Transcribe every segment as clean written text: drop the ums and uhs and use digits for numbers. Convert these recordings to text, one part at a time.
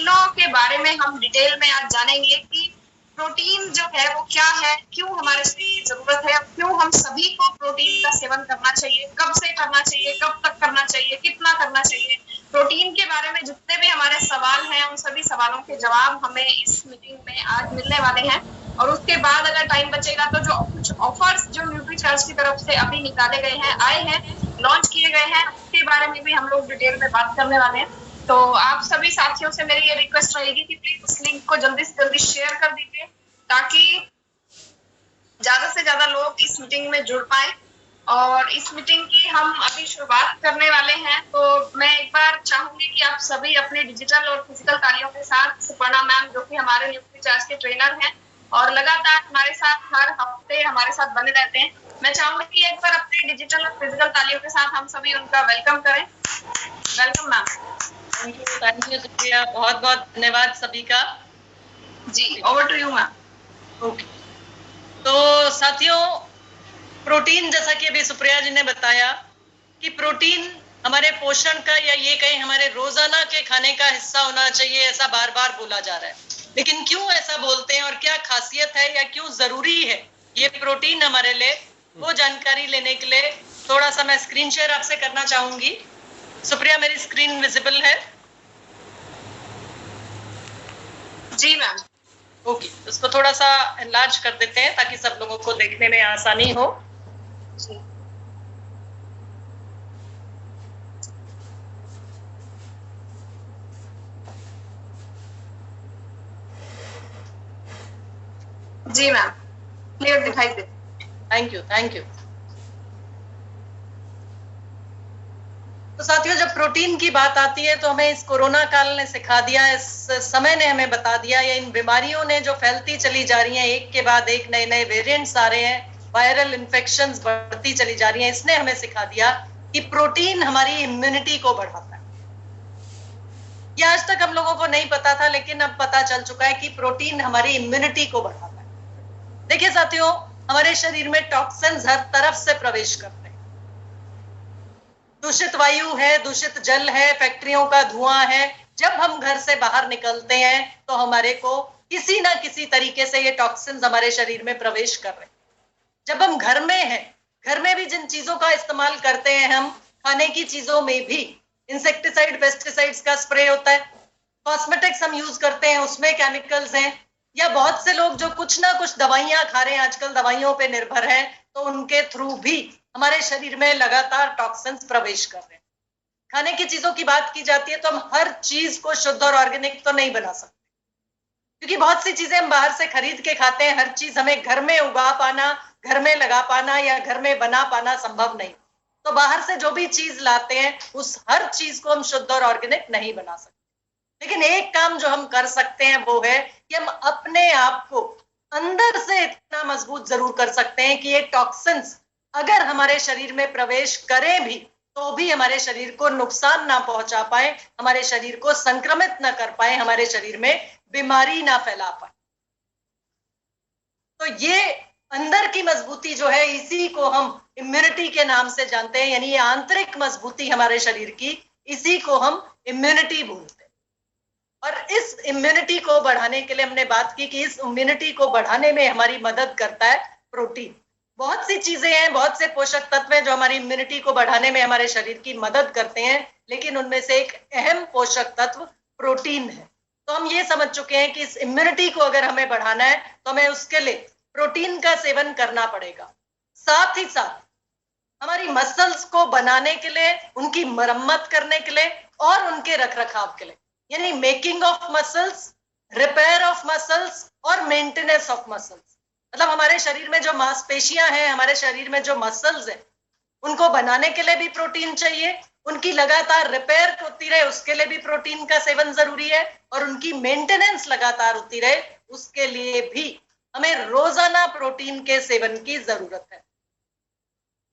प्रोटीनों के बारे में हम डिटेल में आज जानेंगे कि प्रोटीन जो है वो क्या है, क्यों हमारे शरीर की जरूरत है, क्यों हम सभी को प्रोटीन का सेवन करना चाहिए, कब से करना चाहिए, कब तक करना चाहिए, कितना करना चाहिए। प्रोटीन के बारे में जितने भी हमारे सवाल हैं उन सभी सवालों के जवाब हमें इस मीटिंग में आज मिलने वाले हैं। और उसके बाद अगर टाइम बचेगा तो जो कुछ ऑफर्स जो न्यूट्रीचार्ज की तरफ से अभी निकाले गए हैं, आए हैं, लॉन्च किए गए हैं, उसके बारे में भी हम लोग डिटेल में बात करने वाले हैं। तो आप सभी साथियों से मेरी ये रिक्वेस्ट रहेगी कि प्लीज उस लिंक को जल्दी से जल्दी शेयर कर दीजिए ताकि ज्यादा से ज्यादा लोग इस मीटिंग में जुड़ पाए। और इस मीटिंग की हम अभी शुरुआत करने वाले हैं, तो मैं एक बार चाहूंगी कि आप सभी अपने डिजिटल और फिजिकल कार्यों के साथ सुपर्णा मैम जो कि हमारे न्यूट्रीचार्ज के ट्रेनर हैं और लगातार हमारे साथ हर हफ्ते हमारे साथ बने रहते हैं, मैं चाहूंगी कि एक बार अपने डिजिटल और फिजिकल तालियों के साथ हम सभी उनका वेलकम करें। Welcome ma'am. Thank you Supriya, बहुत बहुत धन्यवाद सभी का। जी, over to you ma'am. Okay, तो साथियों, प्रोटीन जैसा कि अभी सुप्रिया जी ने बताया कि प्रोटीन हमारे पोषण का या ये कहें हमारे रोजाना के खाने का हिस्सा होना चाहिए, ऐसा बार बार बोला जा रहा है। लेकिन क्यों ऐसा बोलते हैं और क्या खासियत है या क्यों जरूरी है ये प्रोटीन हमारे लिए, वो जानकारी लेने के लिए थोड़ा सा मैं स्क्रीन शेयर आपसे करना चाहूंगी। सुप्रिया, मेरी स्क्रीन विजिबल है? जी मैम। ओके, उसको थोड़ा सा एनलार्ज कर देते हैं ताकि सब लोगों को देखने में आसानी हो। जी जी मैम, क्लियर दिखाई दे। Thank you, thank you. तो साथियों, जब प्रोटीन की बात आती है तो हमें इस कोरोना काल ने सिखा दिया, इस समय ने हमें बता दिया, या इन बीमारियों ने जो फैलती चली जा रही हैं, एक के बाद एक नए नए वेरिएंट्स आ रहे हैं, वायरल इन्फेक्शंस बढ़ती चली जा रही हैं, इसने हमें सिखा दिया कि प्रोटीन हमारी इम्यूनिटी को बढ़ाता है। ये आज तक हम लोगों को नहीं पता था, लेकिन अब पता चल चुका है कि प्रोटीन हमारी इम्यूनिटी को बढ़ाता है। देखिए साथियों, हमारे शरीर में टॉक्सिन्स हर तरफ से प्रवेश करते हैं। दूषित वायु है, दूषित जल है, फैक्ट्रियों का धुआं है। जब हम घर से बाहर निकलते हैं तो हमारे को किसी ना किसी तरीके से ये टॉक्सिन्स हमारे शरीर में प्रवेश कर रहे हैं। जब हम घर में हैं, घर में भी जिन चीजों का इस्तेमाल करते हैं, हम खाने की चीजों में भी इंसेक्टिसाइड, पेस्टिसाइड्स का स्प्रे होता है। कॉस्मेटिक्स हम यूज करते हैं, उसमें केमिकल्स हैं। या बहुत से लोग जो कुछ ना कुछ दवाइयां खा रहे हैं, आजकल दवाइयों पे निर्भर हैं, तो उनके थ्रू भी हमारे शरीर में लगातार टॉक्सिन्स प्रवेश कर रहे हैं। खाने की चीजों की बात की जाती है तो हम हर चीज को शुद्ध और ऑर्गेनिक तो नहीं बना सकते, क्योंकि बहुत सी चीजें हम बाहर से खरीद के खाते हैं। हर चीज हमें घर में उगा पाना, घर में लगा पाना या घर में बना पाना संभव नहीं। तो बाहर से जो भी चीज लाते हैं उस हर चीज को हम शुद्ध और ऑर्गेनिक नहीं बना सकते। लेकिन एक काम जो हम कर सकते हैं वो है कि हम अपने आप को अंदर से इतना मजबूत जरूर कर सकते हैं कि ये टॉक्सिन्स अगर हमारे शरीर में प्रवेश करें भी तो भी हमारे शरीर को नुकसान ना पहुंचा पाए, हमारे शरीर को संक्रमित ना कर पाए, हमारे शरीर में बीमारी ना फैला पाए। तो ये अंदर की मजबूती जो है, इसी को हम इम्यूनिटी के नाम से जानते हैं, यानी ये आंतरिक मजबूती हमारे शरीर की, इसी को हम इम्यूनिटी बोलते हैं। और इस इम्यूनिटी को बढ़ाने के लिए हमने बात की कि इस इम्यूनिटी को बढ़ाने में हमारी मदद करता है प्रोटीन। बहुत सी चीजें हैं, बहुत से पोषक तत्व हैं जो हमारी इम्यूनिटी को बढ़ाने में हमारे शरीर की मदद करते हैं, लेकिन उनमें से एक अहम पोषक तत्व प्रोटीन है। तो हम ये समझ चुके हैं कि इस इम्यूनिटी को अगर हमें बढ़ाना है तो हमें उसके लिए प्रोटीन का सेवन करना पड़ेगा। साथ ही साथ हमारी मसल्स को बनाने के लिए, उनकी मरम्मत करने के लिए और उनके रखरखाव के लिए, यानी making of muscles, repair of muscles और मेंटेनेंस ऑफ मसल्स, मतलब हमारे शरीर में जो मांसपेशियां हैं, हमारे शरीर में जो मसल्स हैं, उनको बनाने के लिए भी प्रोटीन चाहिए, उनकी लगातार रिपेयर होती रहे उसके लिए भी प्रोटीन का सेवन जरूरी है, और उनकी मेंटेनेंस लगातार होती रहे उसके लिए भी हमें रोजाना प्रोटीन के सेवन की जरूरत है।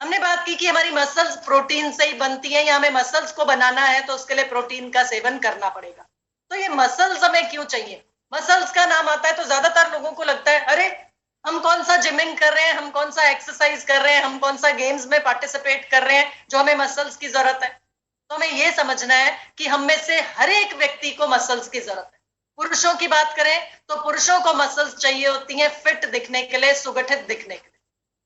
हमने बात की कि हमारी मसल्स प्रोटीन से ही बनती हैं, या हमें मसल्स को बनाना है तो उसके लिए प्रोटीन का सेवन करना पड़ेगा। तो ये मसल्स हमें क्यों चाहिए? मसल्स का नाम आता है तो ज्यादातर लोगों को लगता है अरे हम कौन सा जिमिंग कर रहे हैं, हम कौन सा एक्सरसाइज कर रहे हैं, हम कौन सा गेम्स में पार्टिसिपेट कर रहे हैं जो हमें मसल्स की जरूरत है। तो हमें ये समझना है कि हम में से हर एक व्यक्ति को मसल्स की जरूरत है। पुरुषों की बात करें तो पुरुषों को मसल्स चाहिए होती हैं फिट दिखने के लिए, सुगठित दिखने के लिए।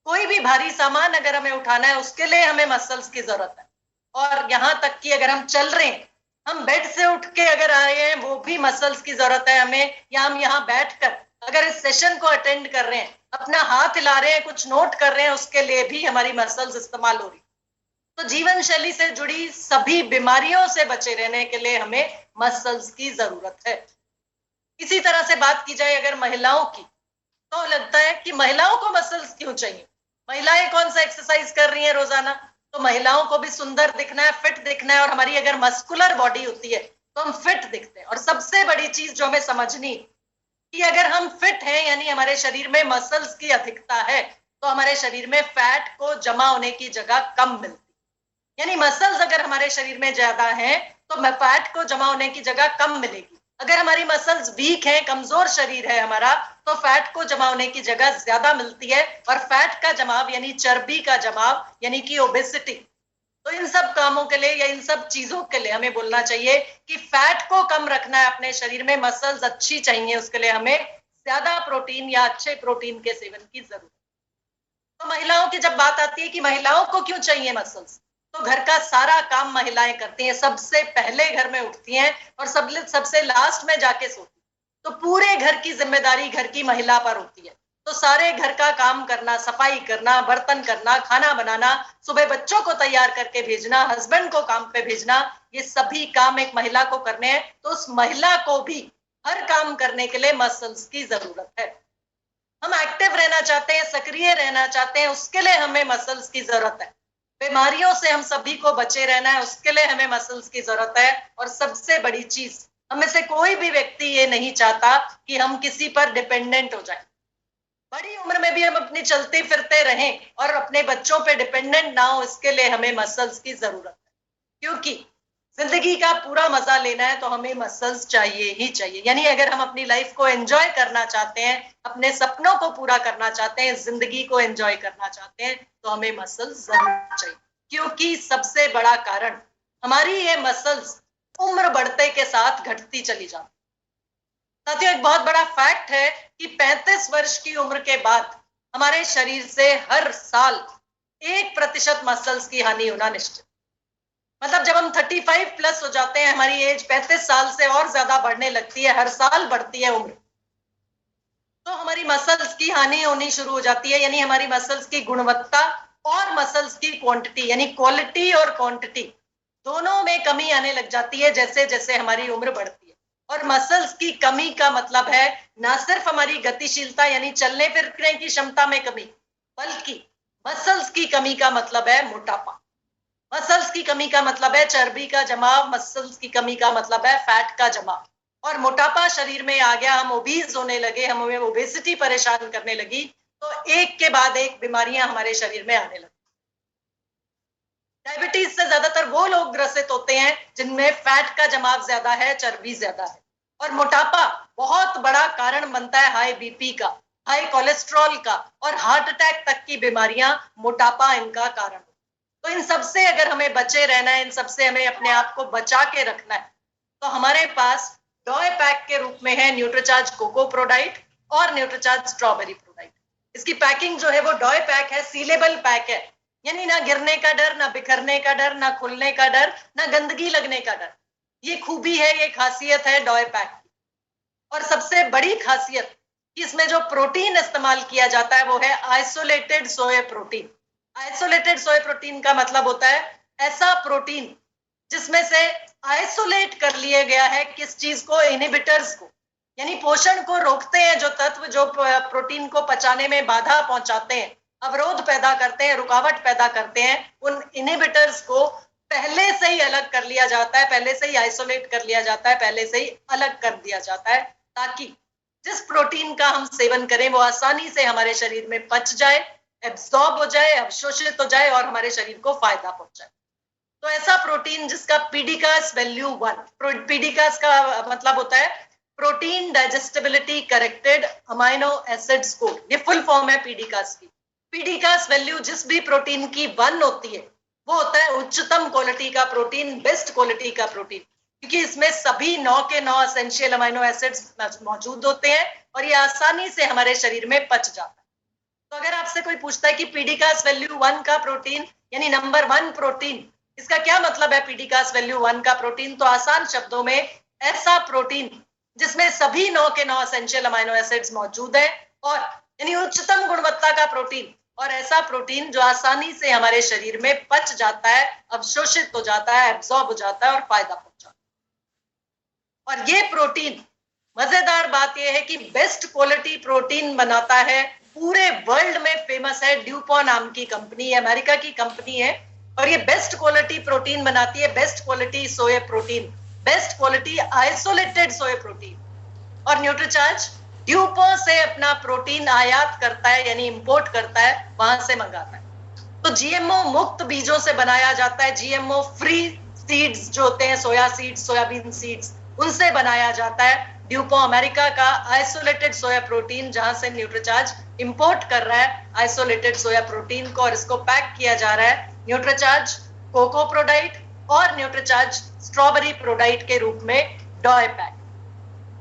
कोई भी भारी सामान अगर हमें उठाना है उसके लिए हमें मसल्स की जरूरत है। और यहां तक कि अगर हम चल रहे हैं, हम बेड से उठ के अगर आए हैं, वो भी मसल्स की जरूरत है हमें। या हम यहाँ बैठकर अगर इस सेशन को अटेंड कर रहे हैं, अपना हाथ हिला रहे हैं, कुछ नोट कर रहे हैं, उसके लिए भी हमारी मसल्स इस्तेमाल हो रही। तो जीवन शैली से जुड़ी सभी बीमारियों से बचे रहने के लिए हमें मसल्स की जरूरत है। इसी तरह से बात की जाए अगर महिलाओं की, तो लगता है कि महिलाओं को मसल्स क्यों चाहिए? महिलाएं कौन सा एक्सरसाइज कर रही हैं रोजाना? तो महिलाओं को भी सुंदर दिखना है, फिट दिखना है, और हमारी अगर मस्कुलर बॉडी होती है तो हम फिट दिखते हैं। और सबसे बड़ी चीज जो हमें समझनी कि अगर हम फिट हैं, यानी हमारे शरीर में मसल्स की अधिकता है, तो हमारे शरीर में फैट को जमा होने की जगह कम मिलती है। यानी मसल्स अगर हमारे शरीर में ज्यादा है तो फैट को जमा होने की जगह कम मिलेगी। अगर हमारी मसल्स वीक है, कमजोर शरीर है हमारा, तो फैट को जमा होने की जगह ज्यादा मिलती है। और फैट का जमाव यानी चर्बी का जमाव यानी कि ओबेसिटी। तो इन सब कामों के लिए या इन सब चीजों के लिए हमें बोलना चाहिए कि फैट को कम रखना है अपने शरीर में, मसल्स अच्छी चाहिए, उसके लिए हमें ज्यादा प्रोटीन या अच्छे प्रोटीन के सेवन की जरूरत। तो महिलाओं की जब बात आती है कि महिलाओं को क्यों चाहिए मसल्स, तो घर का सारा काम महिलाएं करती हैं। सबसे पहले घर में उठती हैं और सबसे लास्ट में जाके सोती। तो पूरे घर की जिम्मेदारी घर की महिला पर होती है। तो सारे घर का काम करना, सफाई करना, बर्तन करना, खाना बनाना, सुबह बच्चों को तैयार करके भेजना, हस्बैंड को काम पे भेजना, ये सभी काम एक महिला को करने हैं। तो उस महिला को भी हर काम करने के लिए मसल्स की जरूरत है। हम एक्टिव रहना चाहते हैं, सक्रिय रहना चाहते हैं, उसके लिए हमें मसल्स की जरूरत है। बीमारियों से हम सभी को बचे रहना है, उसके लिए हमें मसल्स की जरूरत है। और सबसे बड़ी चीज, हम में से कोई भी व्यक्ति ये नहीं चाहता कि हम किसी पर डिपेंडेंट हो जाए। बड़ी उम्र में भी हम अपनी चलते फिरते रहें और अपने बच्चों पे डिपेंडेंट ना हो, इसके लिए हमें मसल्स की जरूरत है। क्योंकि जिंदगी का पूरा मजा लेना है तो हमें मसल्स चाहिए ही चाहिए। यानी अगर हम अपनी लाइफ को एंजॉय करना चाहते हैं, अपने सपनों को पूरा करना चाहते हैं, जिंदगी को एंजॉय करना चाहते हैं, तो हमें मसल्स जरूर चाहिए। क्योंकि सबसे बड़ा कारण हमारी ये मसल्स उम्र बढ़ते के साथ घटती चली जाती। साथियों, एक बहुत बड़ा फैक्ट है कि 35 वर्ष की उम्र के बाद हमारे शरीर से हर साल 1% मसल्स की हानि होना निश्चित। मतलब जब हम 35 प्लस हो जाते हैं, हमारी एज 35 साल से और ज्यादा बढ़ने लगती है, हर साल बढ़ती है उम्र, तो हमारी मसल्स की हानि होनी शुरू हो जाती है। यानी हमारी मसल्स की गुणवत्ता और मसल्स की क्वांटिटी, यानी क्वालिटी और क्वांटिटी दोनों में कमी आने लग जाती है जैसे जैसे हमारी उम्र बढ़ती है। और मसल्स की कमी का मतलब है ना सिर्फ हमारी गतिशीलता यानी चलने फिरने की क्षमता में कमी, बल्कि मसल्स की कमी का मतलब है मोटापा। मसल्स की कमी का मतलब है चर्बी का जमाव, मसल्स की कमी का मतलब है फैट का जमाव। और मोटापा शरीर में आ गया, हम ओबीज होने लगे, हमें ओबेसिटी परेशान करने लगी, तो एक के बाद एक बीमारियां हमारे शरीर में आने लगी। डायबिटीज से ज्यादातर वो लोग ग्रसित होते हैं जिनमें फैट का जमाव ज्यादा है, चर्बी ज्यादा है। और मोटापा बहुत बड़ा कारण बनता है हाई बीपी का, हाई कोलेस्ट्रॉल का, और हार्ट अटैक तक की बीमारियां मोटापा इनका कारण। तो इन सबसे अगर हमें बचे रहना है, इन सबसे हमें अपने आप को बचा के रखना है, तो हमारे पास डॉय पैक के रूप में है न्यूट्रीचार्ज कोको प्रोडाइट और न्यूट्रीचार्ज स्ट्रॉबेरी प्रोडाइट। इसकी पैकिंग जो है वो डॉय पैक है, सीलेबल पैक है, यानी ना गिरने का डर, ना बिखरने का डर, ना खुलने का डर, ना गंदगी लगने का डर। ये खूबी है, ये खासियत है डॉय पैक की। और सबसे बड़ी खासियत कि इसमें जो प्रोटीन इस्तेमाल किया जाता है वो है isolated soya protein. Isolated soya protein का मतलब होता है ऐसा प्रोटीन जिसमें से आइसोलेट कर लिया गया है किस चीज को, इनहिबिटर्स को, यानी पोषण को रोकते हैं जो तत्व जो प्रोटीन को पचाने में बाधा पहुंचाते हैं, अवरोध पैदा करते हैं, रुकावट पैदा करते हैं, उन इनहिबिटर्स को पहले से ही अलग कर लिया जाता है, पहले से ही आइसोलेट कर लिया जाता है, पहले से ही अलग कर दिया जाता है, ताकि जिस प्रोटीन का हम सेवन करें वो आसानी से हमारे शरीर में पच जाए, एब्सॉर्ब हो जाए, अवशोषित हो जाए और हमारे शरीर को फायदा पहुंचाए। तो ऐसा प्रोटीन जिसका पीडीकास वैल्यू 1, पीडीकास का मतलब होता है protein digestibility corrected amino acid score, ये फुल फॉर्म है पीडीकास की। पीडीकास वैल्यू जिस भी प्रोटीन की 1 होती है वो होता है उच्चतम क्वालिटी का प्रोटीन, बेस्ट क्वालिटी का प्रोटीन। क्योंकि इसमें सभी 9 के 9 एसेंशियल अमीनो एसिड्स मौजूद होते हैं और ये आसानी से हमारे शरीर में पच जाता है। तो अगर आपसे कोई पूछता है कि पीडीकास वैल्यू 1 का प्रोटीन यानी नंबर 1 प्रोटीन, इसका क्या मतलब है पीडीकास वैल्यू 1 का प्रोटीन, तो आसान शब्दों में ऐसा प्रोटीन जिसमें सभी 9 के 9 एसेंशियल अमीनो एसिड्स मौजूद है और यानी उच्चतम गुणवत्ता का प्रोटीन, और ऐसा प्रोटीन जो आसानी से हमारे शरीर में पच जाता है, अवशोषित हो जाता है, एब्जॉर्ब हो जाता है और फायदा पहुंचाता है। और ये प्रोटीन, मजेदार बात यह है कि बेस्ट क्वालिटी प्रोटीन बनाता है, पूरे वर्ल्ड में फेमस है, ड्यूपॉन नाम की कंपनी, अमेरिका की कंपनी है और ये बेस्ट क्वालिटी प्रोटीन बनाती है, best quality soya protein, best quality isolated soya protein. और न्यूट्रीचार्ज ड्यूपॉन से अपना प्रोटीन आयात करता है यानी इंपोर्ट करता है, वहां से मंगाता है। तो जीएमओ मुक्त बीजों से बनाया जाता है, जीएमओ फ्री सीड्स जो होते हैं, सोया सीड्स, सोयाबीन सीड्स, उनसे बनाया जाता है ड्यूपॉन अमेरिका का आइसोलेटेड सोया प्रोटीन, जहां से न्यूट्रीचार्ज इंपोर्ट कर रहा है आइसोलेटेड सोया प्रोटीन को और इसको पैक किया जा रहा है न्यूट्रीचार्ज कोको प्रोडाइट और न्यूट्रीचार्ज स्ट्रॉबेरी प्रोडाइट के रूप में डॉय पैक।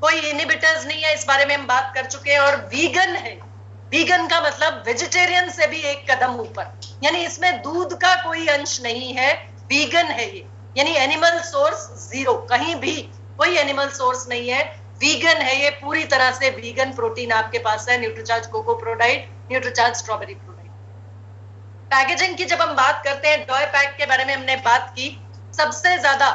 कोई इनहिबिटर्स नहीं है, इस बारे में हम बात कर चुके हैं। और वीगन है, वीगन का मतलब वेजिटेरियन से भी एक कदम ऊपर, यानी इसमें दूध का कोई अंश नहीं है, वीगन है ये, यानी एनिमल सोर्स जीरो, कहीं भी कोई एनिमल सोर्स नहीं है, वीगन है ये, पूरी तरह से वीगन प्रोटीन आपके पास है Nutricharge cocoa ProDiet, Nutricharge strawberry ProDiet. Packaging की जब हम बात करते हैं, डॉय पैक के बारे में हमने बात की, सबसे ज्यादा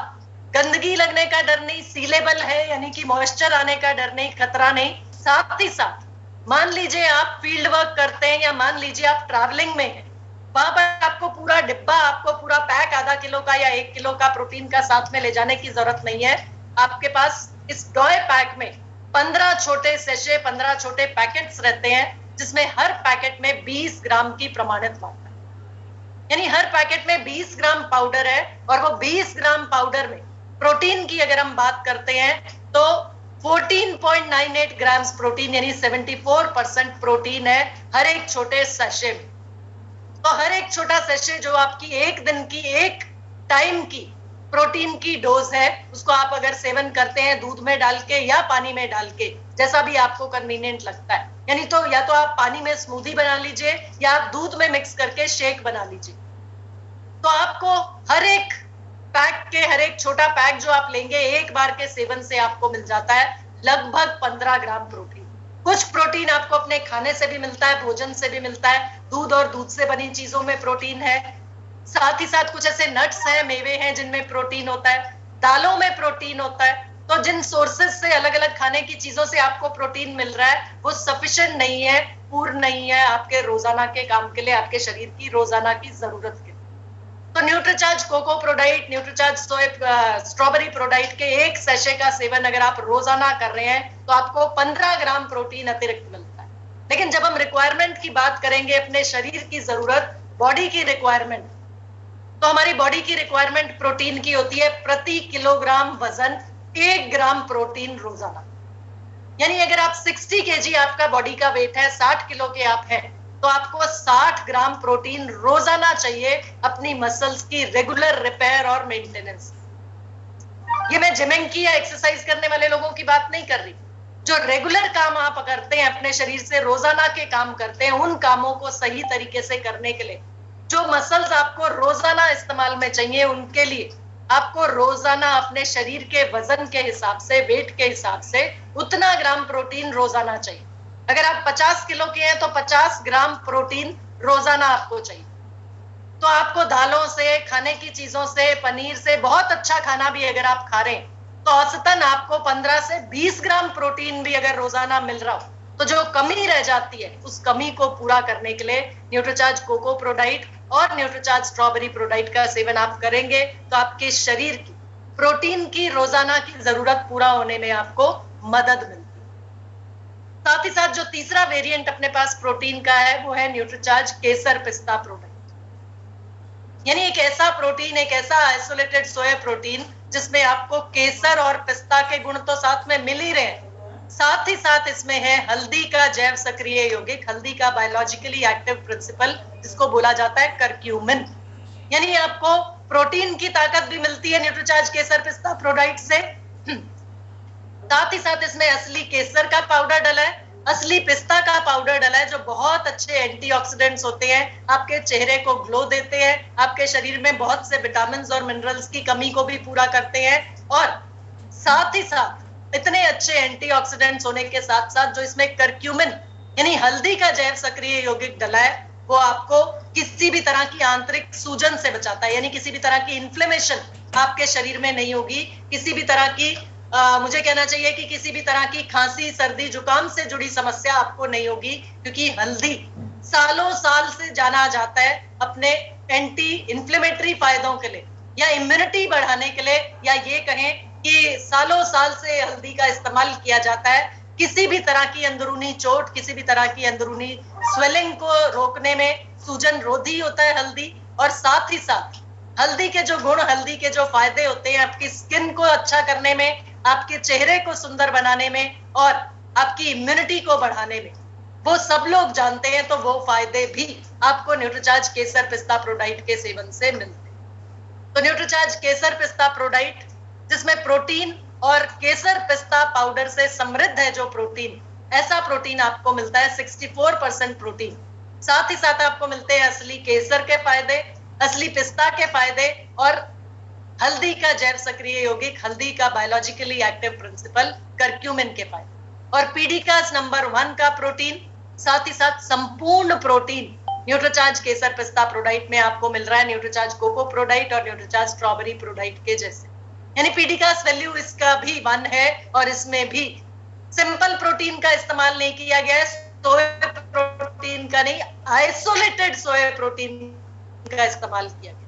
गंदगी लगने का डर नहीं, सीलेबल है यानी कि मॉइस्चर आने का डर नहीं, खतरा नहीं। साथ ही साथ मान लीजिए आप फील्ड वर्क करते हैं या मान लीजिए आप ट्रैवलिंग में हैं, वहां पर आपको पूरा डिब्बा, आपको पूरा पैक आधा किलो का या 1 किलो का प्रोटीन का साथ में ले जाने की जरूरत नहीं है। आपके पास इस डॉय पैक में 15 छोटे सेशे, 15 छोटे पैकेट्स रहते हैं, जिसमें हर पैकेट में 20 ग्राम की प्रमाणित मात्रा, यानी हर पैकेट में 20 ग्राम पाउडर है और वो 20 ग्राम पाउडर में प्रोटीन की अगर हम बात करते हैं तो 14.98 ग्राम्स प्रोटीन यानी 74% प्रोटीन है हर एक छोटे सेशे में। तो हर एक छोटा सेशे जो आपकी एक दिन की, एक टाइम की प्रोटीन की डोज है, उसको आप अगर सेवन करते हैं दूध में डाल के या पानी में डाल के, जैसा भी आपको कन्वीनियंट लगता है, यानी तो या तो आप पानी में स्मूदी बना लीजिए या आप दूध में मिक्स करके शेक बना लीजिए, तो आपको हर एक पैक के, हर एक छोटा पैक जो आप लेंगे एक बार के सेवन से आपको मिल जाता है लगभग 15 ग्राम प्रोटीन। कुछ प्रोटीन आपको अपने खाने से भी मिलता है, भोजन से भी मिलता है, दूध और दूध से बनी चीजों में प्रोटीन है, साथ ही साथ कुछ ऐसे नट्स हैं, मेवे हैं जिनमें प्रोटीन होता है, दालों में प्रोटीन होता है। तो जिन सोर्सेज से, अलग अलग खाने की चीजों से आपको प्रोटीन मिल रहा है वो सफिशिएंट नहीं है, पूर्ण नहीं है आपके रोजाना के काम के लिए, आपके शरीर की रोजाना की जरूरत के लिए। तो Nutricharge cocoa ProDiet, Nutricharge strawberry ProDiet के एक सेशे का सेवन अगर आप रोजाना कर रहे हैं तो आपको 15 ग्राम प्रोटीन अतिरिक्त मिलता है। लेकिन जब हम रिक्वायरमेंट की बात करेंगे, अपने शरीर की जरूरत, बॉडी की रिक्वायरमेंट, तो हमारी बॉडी की रिक्वायरमेंट प्रोटीन की होती है प्रति किलोग्राम वजन 1 ग्राम प्रोटीन रोजाना। यानी अगर आप 60 केजी आपका बॉडी का वेट है, 60 किलो के आप हैं, तो आपको 60 ग्राम प्रोटीन रोजाना चाहिए अपनी मसल्स की रेगुलर रिपेयर और मेंटेनेंस। ये मैं जिमिंग की या एक्सरसाइज करने वाले लोगों की बात नहीं कर रही, जो रेगुलर काम आप करते हैं, अपने शरीर से रोजाना के काम करते हैं, उन कामों को सही तरीके से करने के लिए जो मसल्स आपको रोजाना इस्तेमाल में चाहिए, उनके लिए आपको रोजाना अपने शरीर के वजन के हिसाब से, वेट के हिसाब से उतना ग्राम प्रोटीन रोजाना चाहिए। अगर आप 50 किलो के हैं तो 50 ग्राम प्रोटीन रोजाना आपको चाहिए। तो आपको दालों से, खाने की चीजों से, पनीर से, बहुत अच्छा खाना भी अगर आप खा रहे हैं तो औसतन आपको 15 से 20 ग्राम प्रोटीन भी अगर रोजाना मिल रहा हो, तो जो कमी रह जाती है उस कमी को पूरा करने के लिए न्यूट्रीचार्ज कोको प्रोडाइट और न्यूट्रीचार्ज स्ट्रॉबेरी प्रोडाइट का सेवन आप करेंगे तो आपके शरीर की प्रोटीन की रोजाना की जरूरत पूरा होने में आपको मदद मिलती है। साथ ही साथ जो तीसरा वेरिएंट अपने पास प्रोटीन का है वो है न्यूट्रीचार्ज केसर पिस्ता प्रोडाइट, यानी एक ऐसा प्रोटीन, एक ऐसा आइसोलेटेड सोया प्रोटीन जिसमें आपको केसर और पिस्ता के गुण तो साथ में मिल ही रहे हैं, साथ ही साथ इसमें है हल्दी का जैव सक्रिय यौगिक, हल्दी का बायोलॉजिकली एक्टिव प्रिंसिपल जिसको बोला जाता है करक्यूमिन, यानी आपको प्रोटीन की ताकत भी मिलती है न्यूट्रीचार्ज केसर पिस्ता प्रोडाइट से। साथ ही साथ इसमें असली केसर का पाउडर डला है, असली पिस्ता का पाउडर डला है, जो बहुत अच्छे एंटीऑक्सीडेंट्स होते हैं, आपके चेहरे को ग्लो देते हैं, आपके शरीर में बहुत से विटामिन और मिनरल्स की कमी को भी पूरा करते हैं। और साथ ही साथ इतने अच्छे एंटीऑक्सीडेंट्स होने के साथ साथ जो इसमें करक्यूमिन यानी हल्दी का जैव सक्रिय यौगिक डला है, वो आपको किसी भी तरह की आंतरिक सूजन से बचाता है, यानी किसी भी तरह की इन्फ्लेमेशन आपके शरीर में नहीं होगी, किसी भी तरह की मुझे कहना चाहिए कि किसी भी तरह की खांसी सर्दी जुकाम से जुड़ी समस्या आपको नहीं होगी, क्योंकि हल्दी सालों साल से जाना जाता है अपने एंटी इन्फ्लेमेटरी फायदों के लिए या इम्यूनिटी बढ़ाने के लिए, या ये कहें कि सालों साल से हल्दी का इस्तेमाल किया जाता है किसी भी तरह की अंदरूनी चोट, किसी भी तरह की अंदरूनी स्वेलिंग को रोकने में सूजन रोधी होता है हल्दी। और साथ ही साथ हल्दी के जो गुण, हल्दी के जो फायदे होते हैं आपकी स्किन को अच्छा करने में, आपके चेहरे को सुंदर बनाने में और आपकी इम्यूनिटी को बढ़ाने में, वो सब लोग जानते हैं, तो वो फायदे भी आपको न्यूट्रीचार्ज केसर पिस्ता प्रोडाइट के सेवन से मिलते हैं। तो न्यूट्रीचार्ज केसर पिस्ता प्रोडाइट, जिसमें प्रोटीन और केसर पिस्ता पाउडर से समृद्ध है जो प्रोटीन, ऐसा प्रोटीन आपको मिलता है 64% प्रोटीन। साथ ही साथ आपको मिलते हैं असली केसर के फायदे, असली पिस्ता के फायदे और हल्दी का जैव सक्रिय यौगिक, हल्दी का बायोलॉजिकली एक्टिव प्रिंसिपल करक्यूमिन के फायदे और पीडिकास नंबर 1 का प्रोटीन। साथ ही साथ संपूर्ण protein Nutricharge Kesar Pista ProDiet में आपको मिल रहा है न्यूट्रीचार्ज कोको प्रोडाइट और न्यूट्रीचार्ज स्ट्रॉबेरी प्रोडाइट के जैसे, यानी पीडिकास वैल्यू इसका भी 1 है और इसमें भी सिंपल प्रोटीन का इस्तेमाल नहीं किया गया है, सोया प्रोटीन का नहीं, आइसोलेटेड सोया प्रोटीन का इस्तेमाल किया गया।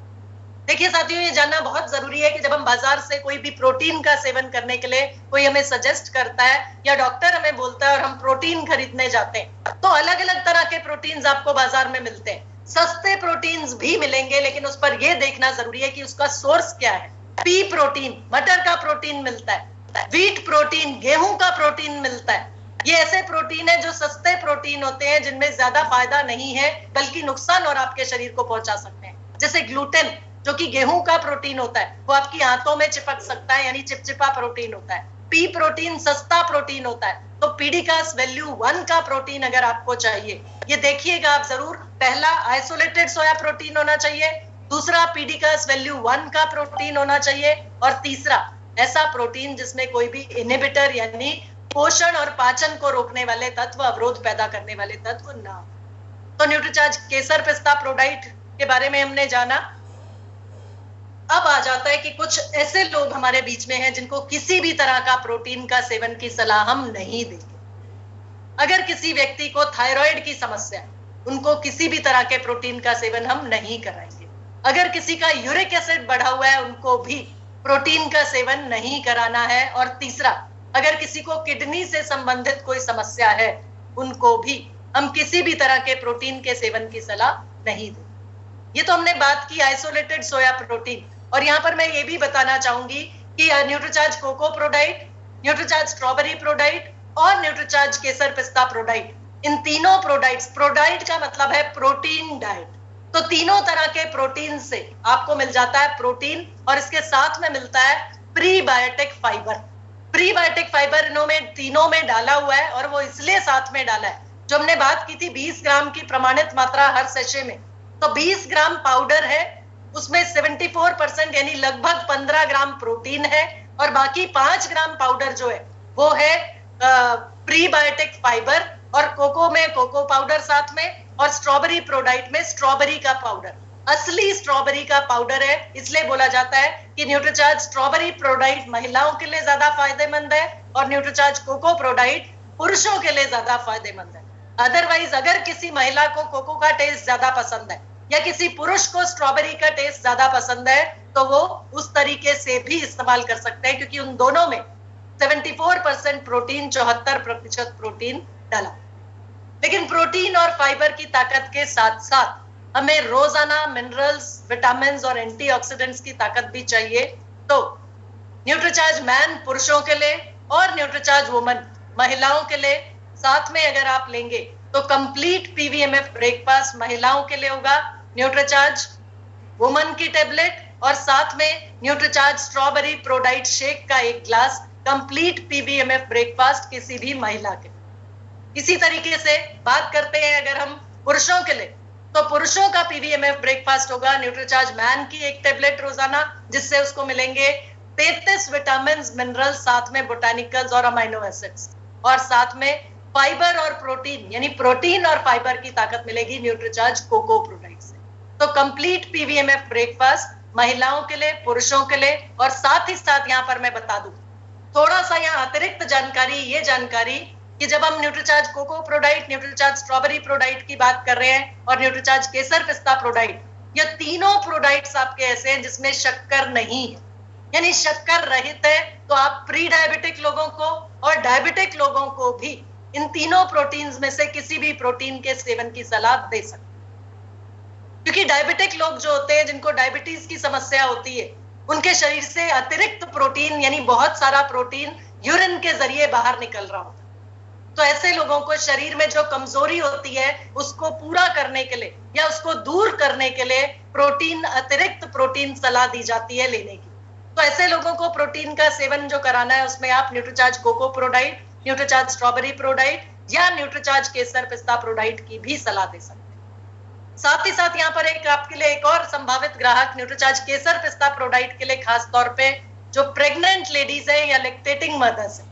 देखिए साथियों, ये जानना बहुत जरूरी है कि जब हम बाजार से कोई भी प्रोटीन का सेवन करने के लिए कोई हमें सजेस्ट करता है या डॉक्टर हमें बोलता है और हम प्रोटीन खरीदने जाते हैं, तो अलग अलग तरह के प्रोटीन्स आपको बाजार में मिलते हैं। सस्ते प्रोटीन्स भी मिलेंगे, लेकिन उस पर यह देखना जरूरी है कि उसका सोर्स क्या है। पी प्रोटीन, मटर का प्रोटीन मिलता है, व्हीट प्रोटीन, गेहूं का प्रोटीन मिलता है। ये ऐसे प्रोटीन है जो सस्ते प्रोटीन होते हैं, जिनमें ज्यादा फायदा नहीं है बल्कि नुकसान और आपके शरीर को पहुंचा सकते हैं। जैसे ग्लूटेन जो कि गेहूं का प्रोटीन होता है, वो आपकी आंतों में चिपक सकता है, यानी चिपचिपा प्रोटीन होता है। पी प्रोटीन सस्ता प्रोटीन होता है। तो पीडिकास वैल्यू 1 का प्रोटीन अगर आपको चाहिए, ये देखिएगा आप जरूर, पहला आइसोलेटेड सोया प्रोटीन होना चाहिए, दूसरा पीडिकास वैल्यू 1 का प्रोटीन होना चाहिए और तीसरा ऐसा प्रोटीन जिसमें कोई भी इनहिबिटर यानी पोषण और पाचन को रोकने वाले तत्व, अवरोध पैदा करने वाले तत्व ना। तो न्यूट्रीचार्ज केसर पिस्ता प्रोडाइट के बारे में हमने जाना। अब आ जाता है कि कुछ ऐसे लोग हमारे बीच में हैं जिनको किसी भी तरह का प्रोटीन का सेवन की सलाह हम नहीं देंगे। अगर किसी व्यक्ति को थायराइड की समस्या है, उनको किसी भी तरह के प्रोटीन का सेवन हम नहीं कराएंगे। अगर किसी का यूरिक एसिड बढ़ा हुआ है, उनको भी प्रोटीन का सेवन नहीं कराना है। और तीसरा, अगर किसी को किडनी से संबंधित कोई समस्या है, उनको भी हम किसी भी तरह के प्रोटीन के सेवन की सलाह नहीं देंगे। ये तो हमने बात की आइसोलेटेड सोया प्रोटीन। और यहाँ पर मैं ये भी बताना चाहूंगी कि Nutricharge cocoa ProDiet, Nutricharge strawberry ProDiet और न्यूट्रीचार्ज केसर पिस्ता प्रोडाइट, इन तीनों प्रोडाइट्स, प्रोडाइट का मतलब है प्रोटीन डाइट, तो तीनों तरह के प्रोटीन से आपको मिल जाता है प्रोटीन और इसके साथ में मिलता है प्रीबायोटिक फाइबर। प्रीबायोटिक फाइबर इन्होंने तीनों में डाला हुआ है और वो इसलिए साथ में डाला है, जो हमने बात की थी 20 ग्राम की प्रमाणित मात्रा हर सेशे में, तो 20 ग्राम पाउडर है, उसमें 74% यानी लगभग 15 ग्राम प्रोटीन है और बाकी 5 ग्राम पाउडर जो है वो है प्रीबायोटिक फाइबर। और कोको में कोको पाउडर साथ में और स्ट्रॉबेरी प्रोडाइट में स्ट्रॉबेरी का पाउडर, असली स्ट्रॉबेरी का पाउडर है। इसलिए बोला जाता है कि न्यूट्रीचार्ज स्ट्रॉबेरी प्रोडाइट महिलाओं के लिए ज्यादा फायदेमंद है और न्यूट्रीचार्ज कोको प्रोडाइट पुरुषों के लिए ज्यादा फायदेमंद है। अदरवाइज अगर किसी महिला को कोको का टेस्ट ज्यादा पसंद है या किसी पुरुष को स्ट्रॉबेरी का टेस्ट ज्यादा पसंद है, तो वो उस तरीके से भी इस्तेमाल कर सकते हैं, क्योंकि उन दोनों में 74% प्रोटीन, 74% प्रोटीन डाला। लेकिन प्रोटीन और फाइबर की ताकत के साथ साथ हमें रोजाना मिनरल्स, विटामिन और एंटीऑक्सीडेंट्स की ताकत भी चाहिए। तो न्यूट्रीचार्ज मैन पुरुषों के लिए और न्यूट्रीचार्ज वुमन महिलाओं के लिए साथ में अगर आप लेंगे तो कंप्लीट पीवीएमएफ ब्रेकफास्ट महिलाओं के लिए होगा, न्यूट्रीचार्ज वुमन की टेबलेट और साथ में न्यूट्रीचार्ज स्ट्रॉबेरी प्रोडाइट शेक का एक ग्लास, कंप्लीट पीबीएमएफ ब्रेकफास्ट किसी भी महिला के। इसी तरीके से बात करते हैं अगर हम पुरुषों के लिए, तो पुरुषों का पीबीएमएफ ब्रेकफास्ट होगा न्यूट्रीचार्ज मैन की एक टेबलेट रोजाना, जिससे उसको मिलेंगे 33 विटामिन मिनरल्स, साथ में बोटानिकल्स और अमाइनो एसिड्स, और साथ में फाइबर और प्रोटीन, यानी प्रोटीन और फाइबर की ताकत मिलेगी न्यूट्रीचार्ज कोको प्रोडाइट से। तो कंप्लीट पीवीएमएफ ब्रेकफास्ट महिलाओं के लिए, पुरुषों के लिए। और साथ ही साथ यहाँ पर मैं बता दूं थोड़ा सा यहाँ अतिरिक्त जानकारी, ये जानकारी कि जब हम Nutricharge cocoa ProDiet, Nutricharge strawberry ProDiet की बात कर रहे हैं और न्यूट्रीचार्ज केसर पिस्ता प्रोडाइट, ये तीनों प्रोडाइट्स आपके ऐसे हैं जिसमें शक्कर नहीं है, यानी शक्कर रहित है। तो आप प्री डायबिटिक लोगों को और डायबिटिक लोगों को भी इन तीनों प्रोटीन्स में से किसी भी प्रोटीन के सेवन की सलाह दे सकते हैं, क्योंकि डायबिटिक लोग जो होते हैं, जिनको डायबिटीज की समस्या होती है, उनके शरीर से अतिरिक्त प्रोटीन, यानी बहुत सारा प्रोटीन यूरिन के जरिए बाहर निकल रहा होता है। तो ऐसे लोगों को शरीर में जो कमजोरी होती है उसको पूरा करने के लिए या उसको दूर करने के लिए प्रोटीन, अतिरिक्त प्रोटीन सलाह दी जाती है लेने की। तो ऐसे लोगों को प्रोटीन का सेवन जो कराना है, उसमें आप Nutricharge cocoa ProDiet, Nutricharge strawberry ProDiet या न्यूट्रीचार्ज केसर पिस्ता प्रोडाइट की भी सलाह दे सकते हैं। साथ ही साथ यहाँ पर एक आपके लिए एक और संभावित ग्राहक न्यूट्रीचार्ज केसर पिस्ता प्रोडाइट के लिए खास तौर पे जो प्रेग्नेंट लेडीज है या लैक्टेटिंग मदर्स है,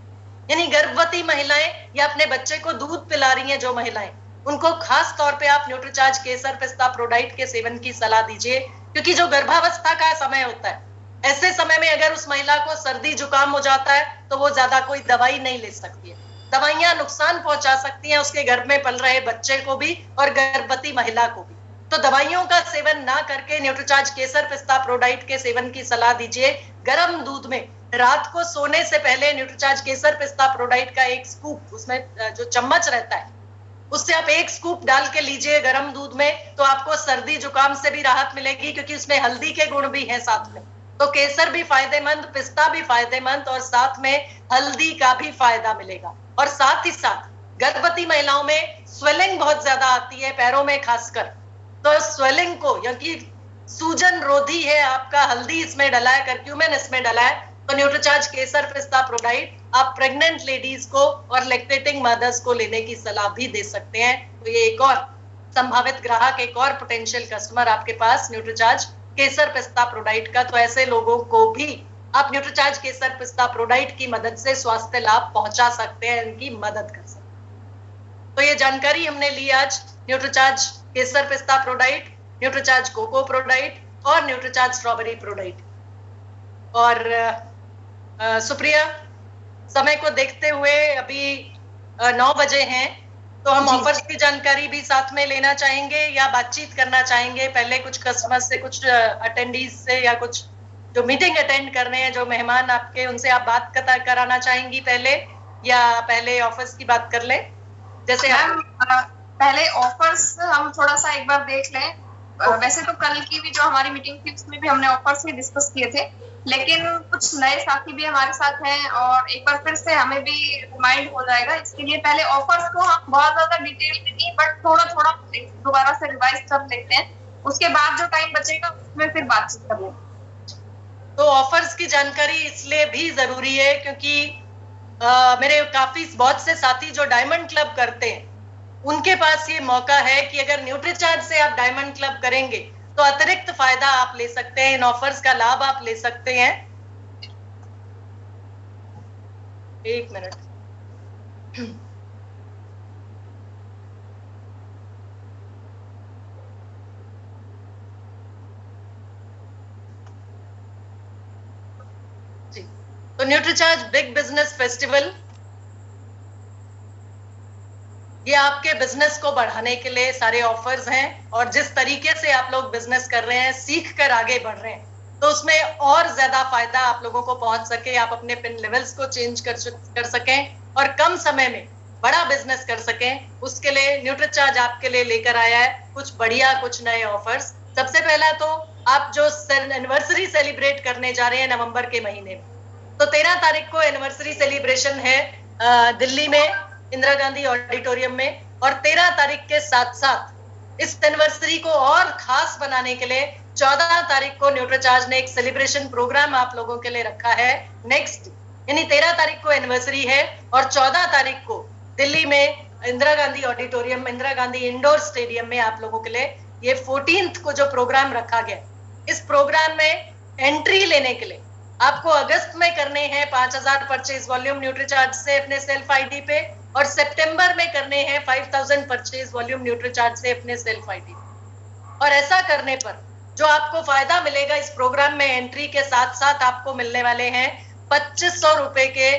यानी गर्भवती महिलाएं या अपने बच्चे को दूध पिला रही हैं जो महिलाएं, उनको खास तौर पे आप न्यूट्रीचार्ज केसर पिस्ता प्रोडाइट के सेवन की सलाह दीजिए, क्योंकि जो गर्भावस्था का समय होता है, ऐसे समय में अगर उस महिला को सर्दी जुकाम हो जाता है तो वो ज्यादा कोई दवाई नहीं ले सकती है। दवाइयां नुकसान पहुंचा सकती हैं उसके गर्भ में पल रहे बच्चे को भी और गर्भवती महिला को भी। तो दवाइयों का सेवन ना करके न्यूट्रीचार्ज केसर पिस्ता प्रोडाइट के सेवन की सलाह दीजिए। गर्म दूध में रात को सोने से पहले न्यूट्रीचार्ज केसर पिस्ता प्रोडाइट का एक स्कूप, उसमें जो चम्मच रहता है उससे आप एक स्कूप डाल के लीजिए गर्म दूध में, तो आपको सर्दी जुकाम से भी राहत मिलेगी, क्योंकि उसमें हल्दी के गुण भी हैं साथ में। तो केसर भी फायदेमंद, पिस्ता भी फायदेमंद और साथ में हल्दी का भी फायदा मिलेगा। और साथ ही साथ गर्भवती महिलाओं में स्वेलिंग बहुत ज्यादा आती है पैरों में खासकर, तो स्वेलिंग को, यानी सूजन रोधी है आपका, हल्दी इसमें डला है, करक्यूमिन इसमें डला है, तो न्यूट्रीचार्ज केसर पिस्ता प्रोडाइट आप प्रेग्नेंट लेडीज को और लैक्टेटिंग मदर्स को लेने की सलाह भी दे सकते हैं। तो ये एक और संभावित ग्राहक, एक और पोटेंशियल कस्टमर आपके पास न्यूट्रीचार्ज केसर पिस्ता प्रोडाइट का। तो ऐसे लोगों को भी आप न्यूट्रीचार्ज केसर पिस्ता प्रोडाइट की मदद से स्वास्थ्य लाभ पहुंचा सकते हैं, इनकी मदद कर सकते हैं। तो ये जानकारी हमने ली आज Nutricharge Kesar Pista ProDiet, Nutricharge cocoa ProDiet और न्यूट्रीचार्ज स्ट्रॉबेरी प्रोडाइट। और सुप्रिया, समय को देखते हुए अभी 9 बजे हैं, तो हम ऑफर्स की जानकारी भी साथ में लेना चाहेंगे या बातचीत करना चाहेंगे पहले कुछ कस्टमर से, कुछ अटेंडीज से, या कुछ जो मीटिंग अटेंड कर रहे हैं जो मेहमान आपके, उनसे आप बात कराना चाहेंगी पहले, या पहले ऑफर्स की बात कर लें? जैसे पहले ऑफर्स हम थोड़ा सा एक बार देख लें। वैसे तो कल की भी जो हमारी मीटिंग थी उसमें भी हमने ऑफर्स ही डिस्कस किए थे, लेकिन कुछ नए साथी भी हमारे साथ हैं और एक बार फिर से हमें भी रिमाइंड हो जाएगा। इसके लिए पहले ऑफर्स को हम बहुत ज्यादा डिटेल में नहीं, बट थोड़ा थोड़ा दोबारा से रिवाइज कर लेते हैं, उसके बाद जो टाइम बचेगा उसमें फिर बातचीत कर लेंगे। तो ऑफर्स की जानकारी इसलिए भी जरूरी है क्योंकि मेरे बहुत से साथी जो डायमंड क्लब करते हैं, उनके पास ये मौका है कि अगर न्यूट्रीचार्ज से आप डायमंड क्लब करेंगे तो अतिरिक्त फायदा आप ले सकते हैं, इन ऑफर्स का लाभ आप ले सकते हैं। एक मिनट, जी, तो न्यूट्रीचार्ज बिग बिजनेस फेस्टिवल, ये आपके बिजनेस को बढ़ाने के लिए सारे ऑफर्स हैं, और जिस तरीके से आप लोग बिजनेस कर रहे हैं, सीख कर आगे बढ़ रहे हैं, तो उसमें और ज्यादा फायदा आप लोगों को पहुंच सके, आप अपने पिन लेवल्स को चेंज कर सकें और कम समय में बड़ा बिजनेस कर सकें। उसके लिए न्यूट्रीचार्ज आपके लिए लेकर आया है कुछ बढ़िया, कुछ नए ऑफर्स। सबसे पहला तो आप जो एनिवर्सरी सेलिब्रेट करने जा रहे हैं नवंबर के महीने में, तो 13 तारीख को एनिवर्सरी सेलिब्रेशन है दिल्ली में इंदिरा गांधी ऑडिटोरियम में, और 13 तारीख के साथ साथ इस एनिवर्सरी को और खास बनाने के लिए 14 तारीख को न्यूट्रीचार्ज ने एक सेलिब्रेशन प्रोग्राम आप लोगों के लिए रखा है नेक्स्ट, यानी 13 तारीख को एनिवर्सरी है और 14 तारीख को दिल्ली में Indira Gandhi auditorium, Indira Gandhi indoor stadium में आप लोगों के लिए ये 14th को जो प्रोग्राम रखा गया, इस प्रोग्राम में एंट्री लेने के लिए आपको अगस्त में करने हैं 5000 परचेज वॉल्यूम न्यूट्रीचार्ज से अपने सेल्फ आईडी पे, और सितंबर में करने हैं 5000 परचेज वॉल्यूम न्यूट्रीचार्ज से अपने सेल्फ आईडी पे। और ऐसा करने पर जो आपको फायदा मिलेगा इस प्रोग्राम में एंट्री के साथ साथ आपको मिलने वाले हैं 2500 रुपए के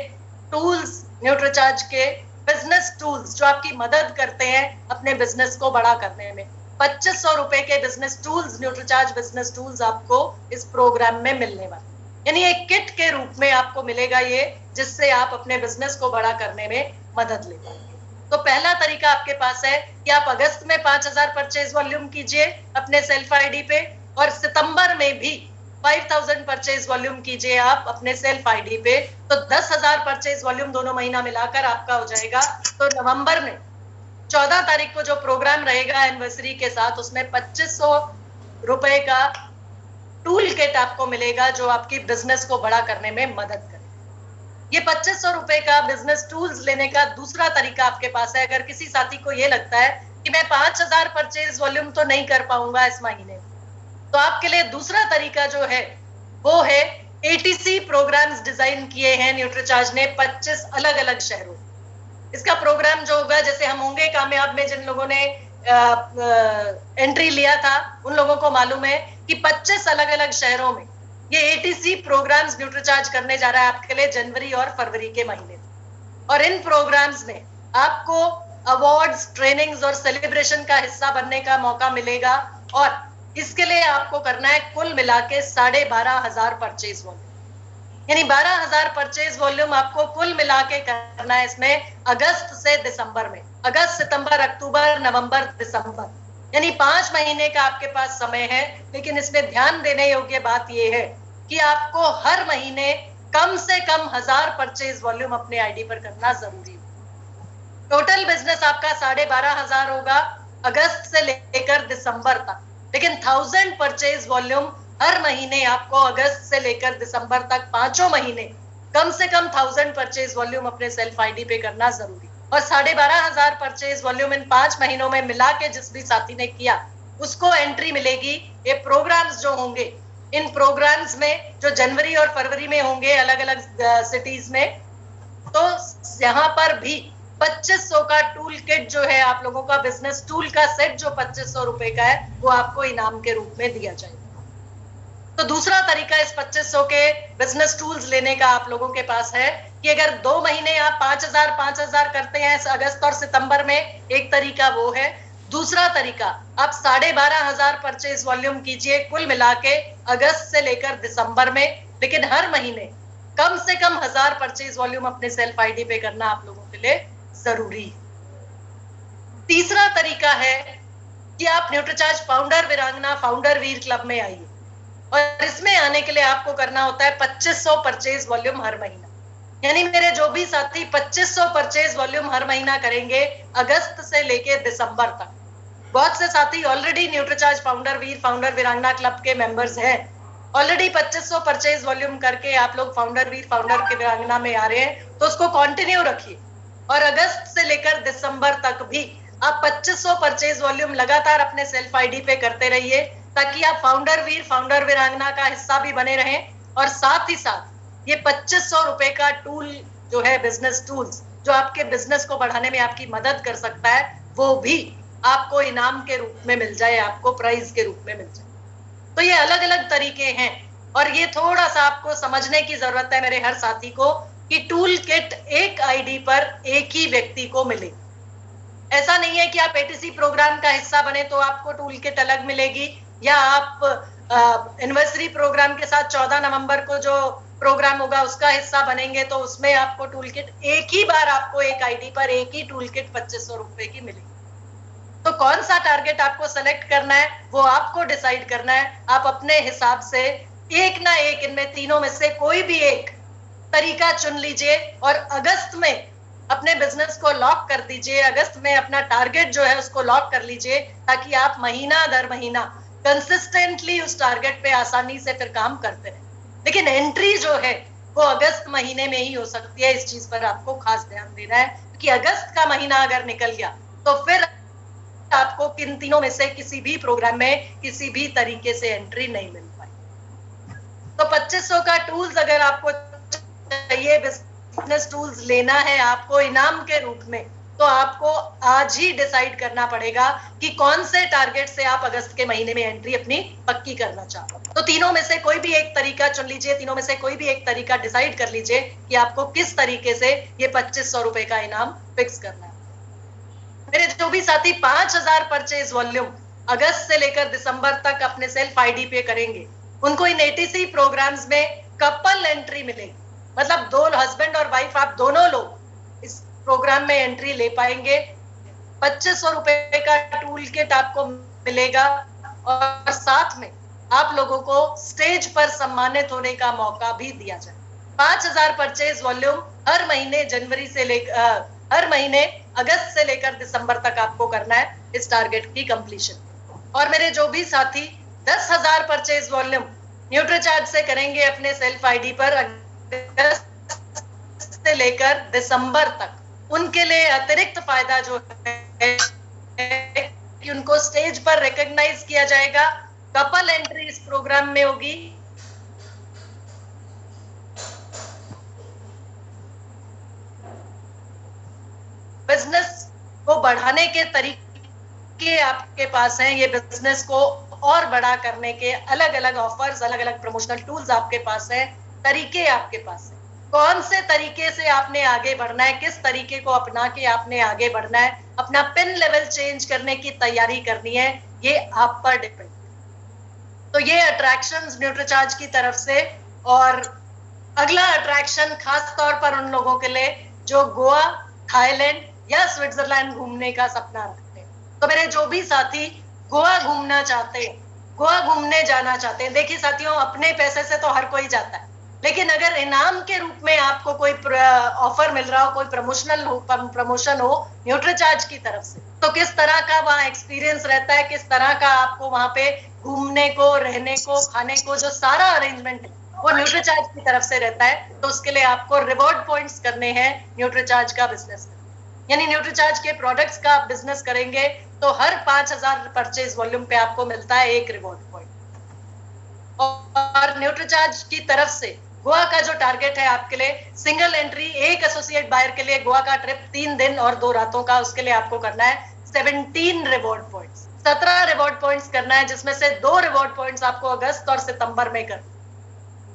टूल्स, न्यूट्रीचार्ज के बिजनेस टूल्स जो आपकी मदद करते हैं अपने बिजनेस को बड़ा करने में। 2500 रुपए के business tools, Nutricharge business tools आपको इस प्रोग्राम में मिलने वाले, यानी एक किट के रूप में आपको मिलेगा ये, जिससे आप अपने बिजनेस को बड़ा करने में मदद ले पाएंगे। तो पहला तरीका आपके पास है कि आप अगस्त में 5000 परचेज वॉल्यूम कीजिए अपने सेल्फ आईडी पे, और सितंबर में भी 5000 परचेज वॉल्यूम कीजिए आप अपने सेल्फ आईडी पे। तो 10,000 परचेज वॉल्यूम दोनों महीना मिलाकर आपका हो जाएगा। तो नवंबर में 14 तारीख को जो प्रोग्राम रहेगा एनिवर्सरी के साथ, उसमें 2500 रुपए का टूल किट आपको मिलेगा जो आपकी बिजनेस को बड़ा करने में मदद करे। ये 2500 रुपए का बिजनेस टूल्स लेने का दूसरा तरीका आपके पास है। अगर किसी साथी को ये लगता है कि मैं 5000 परचेज वॉल्यूम तो नहीं कर पाऊंगा इस महीने, तो आपके लिए दूसरा तरीका जो है वो है एटीसी प्रोग्राम्स डिजाइन किए हैं न्यूट्रीचार्ज ने 25 अलग अलग शहरों। इसका प्रोग्राम जो होगा, जैसे हम होंगे कामयाब में जिन लोगों ने एंट्री लिया था उन लोगों को मालूम है कि 25 अलग अलग शहरों में ये एटीसी प्रोग्राम्स न्यूट्रीचार्ज करने जा रहा है आपके लिए जनवरी और फरवरी के महीने। और इन प्रोग्राम्स में आपको अवार्ड्स, ट्रेनिंग्स और सेलिब्रेशन का हिस्सा बनने का मौका मिलेगा, और इसके लिए आपको करना है कुल मिला के 12,500 परचेज वॉल्यूम, यानी 12,000 परचेज वॉल्यूम आपको कुल मिला के करना है इसमें अगस्त से दिसंबर में। अगस्त, सितंबर, अक्टूबर, नवंबर, दिसंबर, यानी 5 महीने का आपके पास समय है। लेकिन इसमें ध्यान देने योग्य बात यह है कि आपको हर महीने कम से कम 1000 परचेज वॉल्यूम अपने आईडी पर करना जरूरी है। टोटल बिजनेस आपका 12,500 होगा अगस्त से लेकर दिसंबर तक, लेकिन 1000 परचेज वॉल्यूम हर महीने आपको अगस्त से लेकर दिसंबर तक 5 महीने कम से कम 1000 परचेज वॉल्यूम अपने सेल्फ आईडी पे करना जरूरी। और 12,500 परचेज वॉल्यूम इन 5 महीनों में मिला के जिस भी साथी ने किया उसको एंट्री मिलेगी। ये प्रोग्राम्स जो होंगे, इन प्रोग्राम्स में जो जनवरी और फरवरी में होंगे अलग अलग सिटीज में, तो यहाँ पर भी 2500 का टूल किट जो है आप लोगों का बिजनेस टूल का सेट जो 2500 रुपए का है वो आपको इनाम के रूप में दिया जाएगा। तो दूसरा तरीका इस 2500 के बिजनेस टूल्स लेने का आप लोगों के पास है कि अगर 2 महीने आप 5,000 करते हैं अगस्त और सितंबर में, एक तरीका वो है। दूसरा तरीका, आप 12,500 परचेज वॉल्यूम कीजिए कुल मिला के अगस्त से लेकर दिसंबर में, लेकिन हर महीने कम से कम 1000 परचेज वॉल्यूम अपने सेल्फ आईडी पे करना आप लोगों के लिए जरूरी। तीसरा तरीका है कि आप न्यूट्रीचार्ज फाउंडर वीरांगना फाउंडर वीर क्लब में आइए, और इसमें आने के लिए आपको करना होता है 2500 परचेज वॉल्यूम हर महीना। यानी मेरे जो भी साथी 2500 परचेज वॉल्यूम हर महीना करेंगे अगस्त से लेके दिसंबर तक। बहुत से साथी ऑलरेडी न्यूट्रीचार्ज फाउंडर वीर फाउंडर वीरांगना क्लब के मेंबर्स हैं, ऑलरेडी 2500 परचेज वॉल्यूम करके आप लोग फाउंडर वीर फाउंडर के वीरांगना में आ रहे हैं, तो उसको कंटिन्यू रखिए और अगस्त से लेकर दिसंबर तक भी आप 2500 परचेज वॉल्यूम लगातार अपने सेल्फ आईडी पे करते रहिए, ताकि आप फाउंडर वीर फाउंडर वीरांगना का हिस्सा भी बने रहें। और साथ ही साथ ये 2500 रुपए का टूल जो है बिजनेस टूल्स, जो आपके बिजनेस को बढ़ाने में आपकी मदद कर सकता है, वो भी आपको इनाम के रूप में मिल जाए, आपको प्राइज के रूप में मिल जाए। तो ये अलग अलग तरीके हैं, और ये थोड़ा सा आपको समझने की जरूरत है मेरे हर साथी को कि टूल किट एक आईडी पर एक ही व्यक्ति को मिले। ऐसा नहीं है कि आप एटीसी प्रोग्राम का हिस्सा बने तो आपको टूल किट अलग मिलेगी, या आप एनिवर्सरी प्रोग्राम के साथ 14 नवंबर को जो प्रोग्राम होगा उसका हिस्सा बनेंगे तो उसमें आपको टूल किट एक ही बार आपको एक आईडी पर एक ही टूल किट 2500 रुपए की मिलेगी। तो कौन सा टारगेट आपको सेलेक्ट करना है वो आपको डिसाइड करना है। आप अपने हिसाब से एक ना एक इनमें तीनों में से कोई भी एक तरीका चुन लीजिए और अगस्त में अपने बिजनेस को लॉक कर दीजिए। अगस्त में अपना टारगेट जो है उसको लॉक कर लीजिए, ताकि आप महीना दर महीना कंसिस्टेंटली उस टारगेट पे आसानी से फिर काम करते रहे। लेकिन एंट्री जो है वो अगस्त महीने में ही हो सकती है, इस चीज पर आपको खास ध्यान देना है, क्योंकि अगस्त का महीना अगर निकल गया तो फिर आपको किन तीनों में से किसी भी प्रोग्राम में किसी भी तरीके से एंट्री नहीं मिल पाई। तो 2500 का टूल्स अगर आपको चाहिए, बिजनेस टूल्स लेना है आपको इनाम के रूप में, तो आपको आज ही डिसाइड करना पड़ेगा कि कौन से टारगेट से आप अगस्त के महीने में एंट्री अपनी पक्की करना चाहते हो। तो तीनों में से कोई भी एक तरीका चुन लीजिए, तीनों में से कोई भी एक तरीका डिसाइड कर लीजिए कि आपको किस तरीके से ये 2500 रुपए का इनाम फिक्स करना है। मेरे जो भी साथी 5000 परचेज वॉल्यूम अगस्त से लेकर दिसंबर तक अपने सेल्फ आईडी पे करेंगे, उनको इन एटीसी प्रोग्राम्स में कपल एंट्री मिलेगी। मतलब दो हस्बैंड और वाइफ, आप दोनों लोग इस प्रोग्राम में एंट्री ले पाएंगे। 2500 रुपए का टूल किट आपको मिलेगा और साथ में आप लोगों को स्टेज पर सम्मानित होने का मौका भी दिया जाए। 5000 परचेज वॉल्यूम हर महीने जनवरी से लेकर हर महीने अगस्त से लेकर दिसंबर तक आपको करना है इस टारगेट की कंप्लीशन। और मेरे जो भी साथी 10,000 परचेज वॉल्यूम न्यूट्रीचार्ज से करेंगे अपने सेल्फ आईडी पर अगस्त से लेकर दिसंबर तक, उनके लिए अतिरिक्त फायदा जो है कि उनको स्टेज पर रिकॉग्नाइज किया जाएगा। कपल एंट्री इस प्रोग्राम में होगी। बिजनेस को बढ़ाने के तरीके आपके पास हैं, ये बिजनेस को और बड़ा करने के अलग अलग ऑफर्स, अलग अलग प्रमोशनल टूल्स आपके पास हैं, तरीके आपके पास हैं। कौन से तरीके से आपने आगे बढ़ना है, किस तरीके को अपना के आपने आगे बढ़ना है, अपना पिन लेवल चेंज करने की तैयारी करनी है, ये आप पर डिपेंड। तो ये अट्रैक्शंस न्यूट्रीचार्ज की तरफ से। और अगला अट्रैक्शन खास तौर पर उन लोगों के लिए जो गोवा, थाईलैंड या स्विट्जरलैंड घूमने का सपना रखते हैं। तो मेरे जो भी साथी गोवा घूमना चाहते हैं, गोवा घूमने जाना चाहते हैं, देखिए साथियों, अपने पैसे से तो हर कोई जाता है, लेकिन अगर इनाम के रूप में आपको कोई ऑफर मिल रहा हो, कोई प्रमोशन हो न्यूट्रीचार्ज की तरफ से, तो किस तरह का वहाँ एक्सपीरियंस रहता है, किस तरह का आपको वहाँ पे घूमने को, रहने को, खाने को जो सारा अरेंजमेंट है वो न्यूट्रीचार्ज की तरफ से रहता है। तो उसके लिए आपको रिवॉर्ड पॉइंट्स करने हैं न्यूट्रीचार्ज का बिजनेस। यानी न्यूट्रीचार्ज के प्रोडक्ट्स का आप बिजनेस करेंगे तो हर 5000 परचेज वॉल्यूम पे आपको मिलता है एक रिवॉर्ड पॉइंट। और न्यूट्रीचार्ज की तरफ से गोवा का जो टारगेट है आपके लिए, सिंगल एंट्री एक एसोसिएट बायर के लिए गोवा का ट्रिप 3 दिन और 2 रातों का, उसके लिए आपको करना है 17 रिवॉर्ड पॉइंट्स, 17 रिवॉर्ड पॉइंट्स करना है, जिसमें से 2 रिवॉर्ड पॉइंट्स आपको अगस्त और सितंबर में करना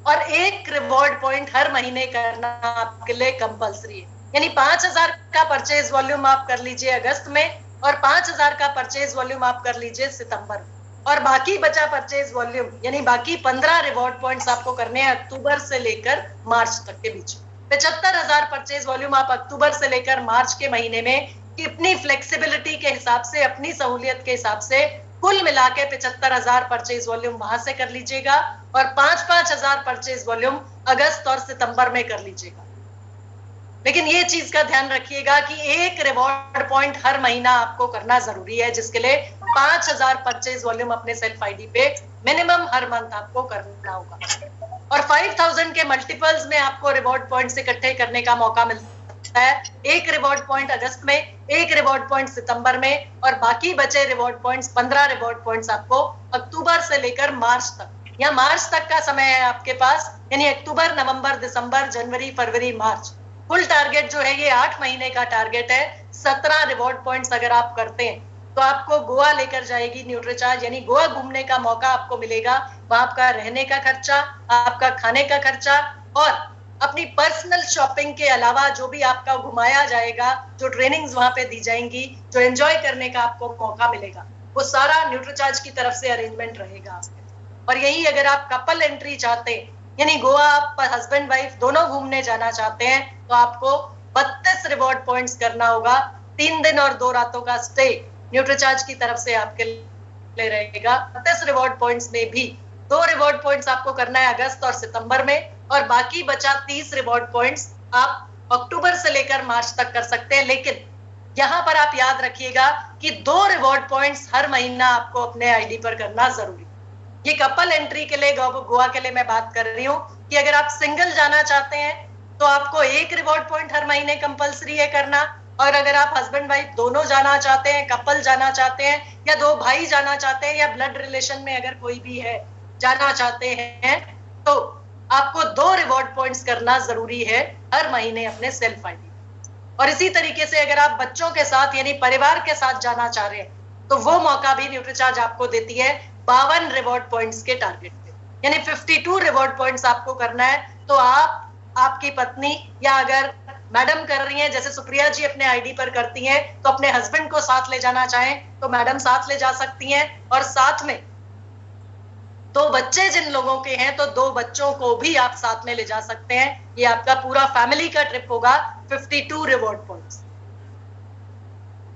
और 1 रिवॉर्ड पॉइंट हर महीने करना आपके लिए कंपल्सरी है। यानी 5000 का परचेज वॉल्यूम आप कर लीजिए अगस्त में और 5000 का परचेज वॉल्यूम आप कर लीजिए सितंबर में, और बाकी बचा परचेज वॉल्यूम यानी बाकी 15 रिवॉर्ड पॉइंट्स आपको करने हैं अक्टूबर से लेकर मार्च तक के बीच। 75,000 परचेज वॉल्यूम आप अक्टूबर से लेकर मार्च के महीने में अपनी फ्लेक्सिबिलिटी के हिसाब से, अपनी सहूलियत के हिसाब से कुल मिला के 75,000 परचेज वॉल्यूम वहां से कर लीजिएगा और 5-5 हजार परचेज वॉल्यूम अगस्त और सितंबर में कर लीजिएगा। लेकिन ये चीज का ध्यान रखिएगा कि एक रिवॉर्ड पॉइंट हर महीना आपको करना जरूरी है, जिसके लिए 5000 परचेज वॉल्यूम अपने सेल्फ आईडी पे मिनिमम हर मंथ आपको करना होगा। और 5000 के मल्टीपल्स में आपको रिवॉर्ड पॉइंट्स इकट्ठे करने का मौका मिलता है। एक रिवॉर्ड पॉइंट अगस्त में, एक रिवॉर्ड पॉइंट सितंबर में और बाकी बचे रिवॉर्ड पॉइंट्स 15 रिवॉर्ड पॉइंट्स आपको अक्टूबर से लेकर मार्च तक, या मार्च तक का समय है आपके पास, यानी अक्टूबर, नवंबर, दिसंबर, जनवरी, फरवरी, मार्च, फुल टारगेट जो है ये 8 महीने का टारगेट है। 17 रिवॉर्ड पॉइंट्स अगर आप करते हैं तो आपको गोवा लेकर जाएगी न्यूट्रीचार्ज, यानी गोवा घूमने का मौका आपको मिलेगा। वहां आपका रहने का खर्चा, आपका खाने का खर्चा और अपनी पर्सनल शॉपिंग के अलावा जो भी आपका घुमाया जाएगा, जो ट्रेनिंग्स वहां पे दी जाएंगी, जो एंजॉय करने का आपको मौका मिलेगा, वो सारा न्यूट्रीचार्ज की तरफ से अरेंजमेंट रहेगा आपके। और यही अगर आप कपल एंट्री चाहते हैं, यानी गोवा आप हस्बैंड वाइफ दोनों घूमने जाना चाहते हैं, तो आपको 32 रिवॉर्ड पॉइंट्स करना होगा। 3 दिन और 2 रातों का स्टे न्यूट्रीचार्ज की तरफ से आपके लिए रहेगा। 32 रिवॉर्ड पॉइंट्स में भी 2 रिवॉर्ड पॉइंट्स आपको करना है अगस्त और सितंबर में, और बाकी बचा 30 रिवॉर्ड पॉइंट्स आप अक्टूबर से लेकर मार्च तक कर सकते हैं। लेकिन यहाँ पर आप याद रखिएगा कि 2 रिवॉर्ड पॉइंट्स हर महीना आपको अपने आईडी पर करना जरूरी। ये कपल एंट्री के लिए गोवा के लिए मैं बात कर रही हूँ कि अगर आप सिंगल जाना चाहते हैं तो आपको 1 रिवॉर्ड पॉइंट हर महीने कंपलसरी है करना, और अगर आप हस्बैंड वाइफ दोनों जाना चाहते हैं, कपल जाना चाहते हैं, या 2 भाई जाना चाहते हैं, या ब्लड रिलेशन में अगर कोई भी है जाना चाहते हैं, तो आपको 2 रिवॉर्ड पॉइंट्स करना जरूरी है हर महीने अपने सेल्फ आईडी। और इसी तरीके से अगर आप बच्चों के साथ यानी परिवार के साथ जाना चाह रहे हैं तो वो मौका भी न्यूट्रीचार्ज आपको देती है 52 रिवॉर्ड पॉइंट्स के टारगेट पे, यानी 52 रिवॉर्ड पॉइंट्स आपको करना है। तो आप, आपकी पत्नी, या अगर मैडम कर रही हैं जैसे सुप्रिया जी अपने आईडी पर करती हैं, तो अपने हस्बैंड को साथ ले जाना चाहें तो मैडम साथ ले जा सकती हैं, और साथ में 2 बच्चे जिन लोगों के हैं तो 2 बच्चों को भी आप साथ में ले जा सकते हैं। ये आपका पूरा फैमिली का ट्रिप होगा 52 रिवॉर्ड पॉइंट्स।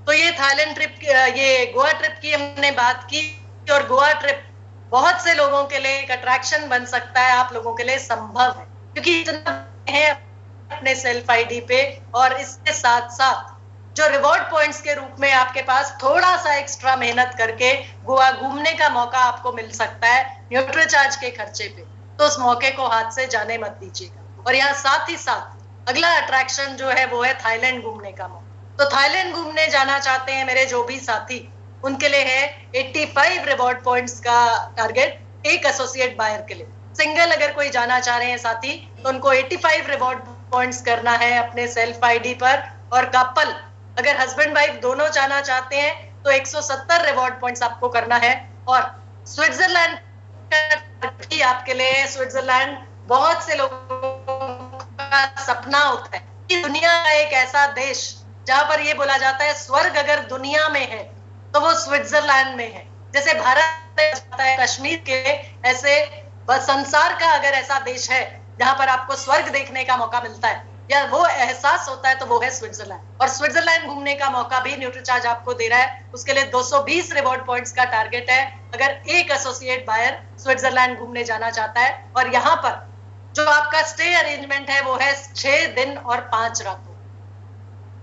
तो ये थाईलैंड ट्रिप, ये गोवा ट्रिप की हमने बात की, और गोवा ट्रिप बहुत से लोगों के लिए एक अट्रैक्शन बन सकता है, आप लोगों के लिए संभव है क्योंकि इतना है अपने सेल्फ आईडी पे, और इसके साथ साथ जो रिवॉर्ड पॉइंट्स के रूप में आपके पास थोड़ा सा एक्स्ट्रा मेहनत करके गोवा घूमने का मौका आपको मिल सकता है न्यूट्रीचार्ज के खर्चे पे, तो उस मौके को हाथ से जाने मत दीजिएगा। और यहाँ साथ ही साथ अगला अट्रैक्शन जो है वो है थाईलैंड घूमने का मौका। तो थाईलैंड घूमने जाना चाहते हैं मेरे जो भी साथी, उनके लिए है 85 रिवॉर्ड पॉइंट्स का टारगेट एक एसोसिएट बायर के लिए। सिंगल अगर कोई जाना चाह रहे हैं साथी तो उनको 85 रिवॉर्ड पॉइंट्स करना है अपने सेल्फ आईडी पर, और कपल अगर हस्बैंड वाइफ दोनों जाना चाहते हैं तो 170 रिवॉर्ड पॉइंट्स आपको करना है। और स्विट्जरलैंड आपके लिए, स्विट्जरलैंड बहुत से लोगों का सपना होता है कि दुनिया का एक ऐसा देश जहां पर ये बोला जाता है स्वर्ग अगर दुनिया में है तो वो स्विट्जरलैंड में है। जैसे भारत में जाता है कश्मीर के, ऐसे संसार का अगर ऐसा देश है जहां पर आपको स्वर्ग देखने का मौका मिलता है या वो एहसास होता है तो वो है स्विट्जरलैंड। और स्विट्जरलैंड घूमने का मौका भी न्यूट्रीचार्ज आपको दे रहा है। उसके लिए 220 रिवॉर्ड पॉइंट्स का टारगेट है अगर एक एसोसिएट बायर स्विट्जरलैंड घूमने जाना चाहता है। और यहाँ पर जो आपका स्टे अरेंजमेंट है वो है 6 दिन और 5 रातों।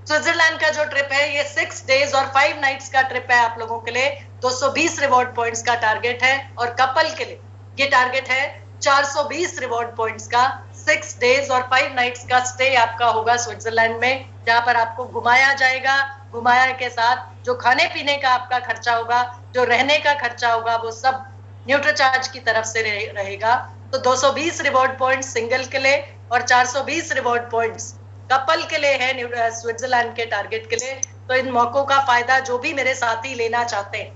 स्विट्जरलैंड का जो ट्रिप है ये 6 डेज और 5 नाइट्स का ट्रिप है आप लोगों के लिए। 220 रिवॉर्ड पॉइंट्स का टारगेट है, और कपल के लिए ये टारगेट है 420 रिवॉर्ड पॉइंट्स का। 6 डेज और 5 नाइट्स का स्टे आपका होगा स्विट्जरलैंड में, जहां पर आपको घुमाया जाएगा। घुमाया के साथ जो खाने पीने का आपका खर्चा होगा, जो रहने का खर्चा होगा, वो सब न्यूट्रीचार्ज की तरफ से रहेगा। तो 220 रिवॉर्ड पॉइंट्स सिंगल के लिए और 420 रिवॉर्ड पॉइंट्स कपल के लिए है स्विट्जरलैंड के टारगेट के लिए। तो इन मौकों का फायदा जो भी मेरे साथी लेना चाहते हैं,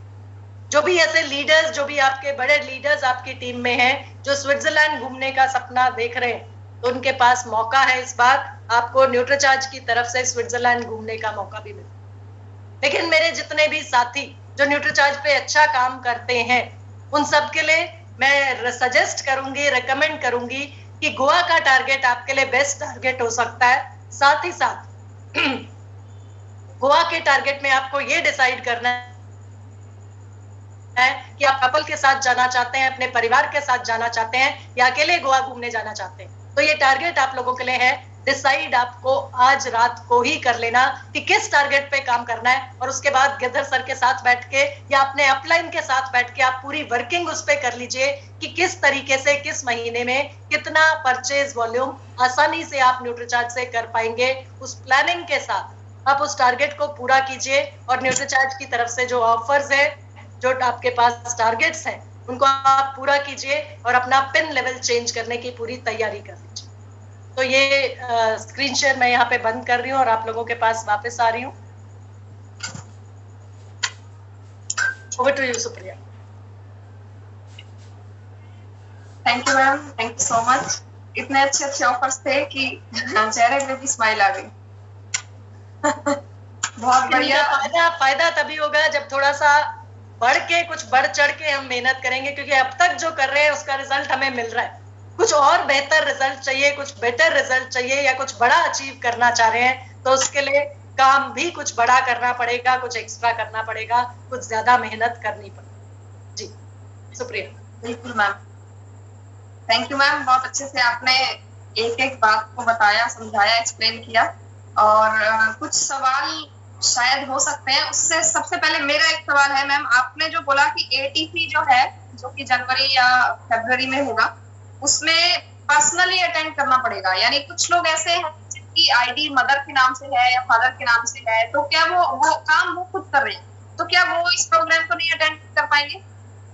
जो भी ऐसे लीडर्स, जो भी आपके बड़े लीडर्स आपकी टीम में हैं जो स्विट्जरलैंड घूमने का सपना देख रहे हैं, तो उनके पास मौका है इस बार आपको न्यूट्रीचार्ज की तरफ से स्विट्जरलैंड घूमने का मौका भी मिले। लेकिन मेरे जितने भी साथी जो न्यूट्रीचार्ज पे अच्छा काम करते हैं, उन सब के लिए मैं सजेस्ट करूंगी, रिकमेंड करूंगी कि गोवा का टारगेट आपके लिए बेस्ट टारगेट हो सकता है। साथ ही साथ गोवा के टारगेट में आपको ये डिसाइड करना है कि आप कपल के साथ जाना चाहते हैं, अपने परिवार के साथ जाना चाहते हैं, या अकेले गोवा घूमने जाना चाहते हैं। तो ये टारगेट आप लोगों के लिए है। डिसाइड आपको आज रात को ही कर लेना कि किस टारगेट पे काम करना है, और उसके बाद गिरधर सर के साथ बैठ के या अपने अपलाइन के साथ बैठ के आप पूरी वर्किंग उस पे कर लीजिए कि किस तरीके से किस महीने में कितना परचेज वॉल्यूम आसानी से आप न्यूट्रीचार्ज से कर पाएंगे। उस प्लानिंग के साथ आप उस टारगेट को पूरा कीजिए, और न्यूट्रीचार्ज की तरफ से जो ऑफर्स है, जो आपके पास टारगेट्स हैं, उनको आप पूरा कीजिए और अपना पिन लेवल चेंज करने की पूरी तैयारी कर लीजिए। तो ये स्क्रीन शेयर मैं यहाँ पे बंद कर रही हूँ और आप लोगों के पास वापस आ रही हूँ। Over to you Supriya. Thank you ma'am, thank you so much. इतने अच्छे अच्छे ऑफर्स थे कि चेहरे पे भी स्माइल आ गई। बहुत बढ़िया। फायदा तभी होगा जब थोड़ा सा बढ़ के, कुछ बढ़ चढ़ के हम मेहनत करेंगे, क्योंकि अब तक जो कर रहे हैं उसका रिजल्ट हमें मिल रहा है। कुछ और बेहतर रिजल्ट चाहिए, कुछ बेटर रिजल्ट चाहिए, या कुछ बड़ा अचीव करना चाह रहे हैं, तो उसके लिए काम भी कुछ बड़ा करना पड़ेगा, कुछ एक्स्ट्रा करना पड़ेगा, कुछ ज्यादा मेहनत करनी पड़ेगी। जी सुप्रिया। बिल्कुल मैम, थैंक यू मैम। बहुत अच्छे से आपने एक एक बात को बताया, समझाया, एक्सप्लेन किया। और कुछ सवाल शायद हो सकते हैं। उससे सबसे पहले मेरा एक सवाल है मैम, आपने जो बोला कि एटीसी जो है, जो कि जनवरी या फरवरी में होगा, उसमें पर्सनली अटेंड करना पड़ेगा, यानी कुछ लोग ऐसे हैं जिनकी आईडी मदर के नाम से है या फादर के नाम से है, तो क्या वो काम वो खुद कर रहे हैं, तो क्या वो इस प्रोग्राम को नहीं अटेंड कर पाएंगे?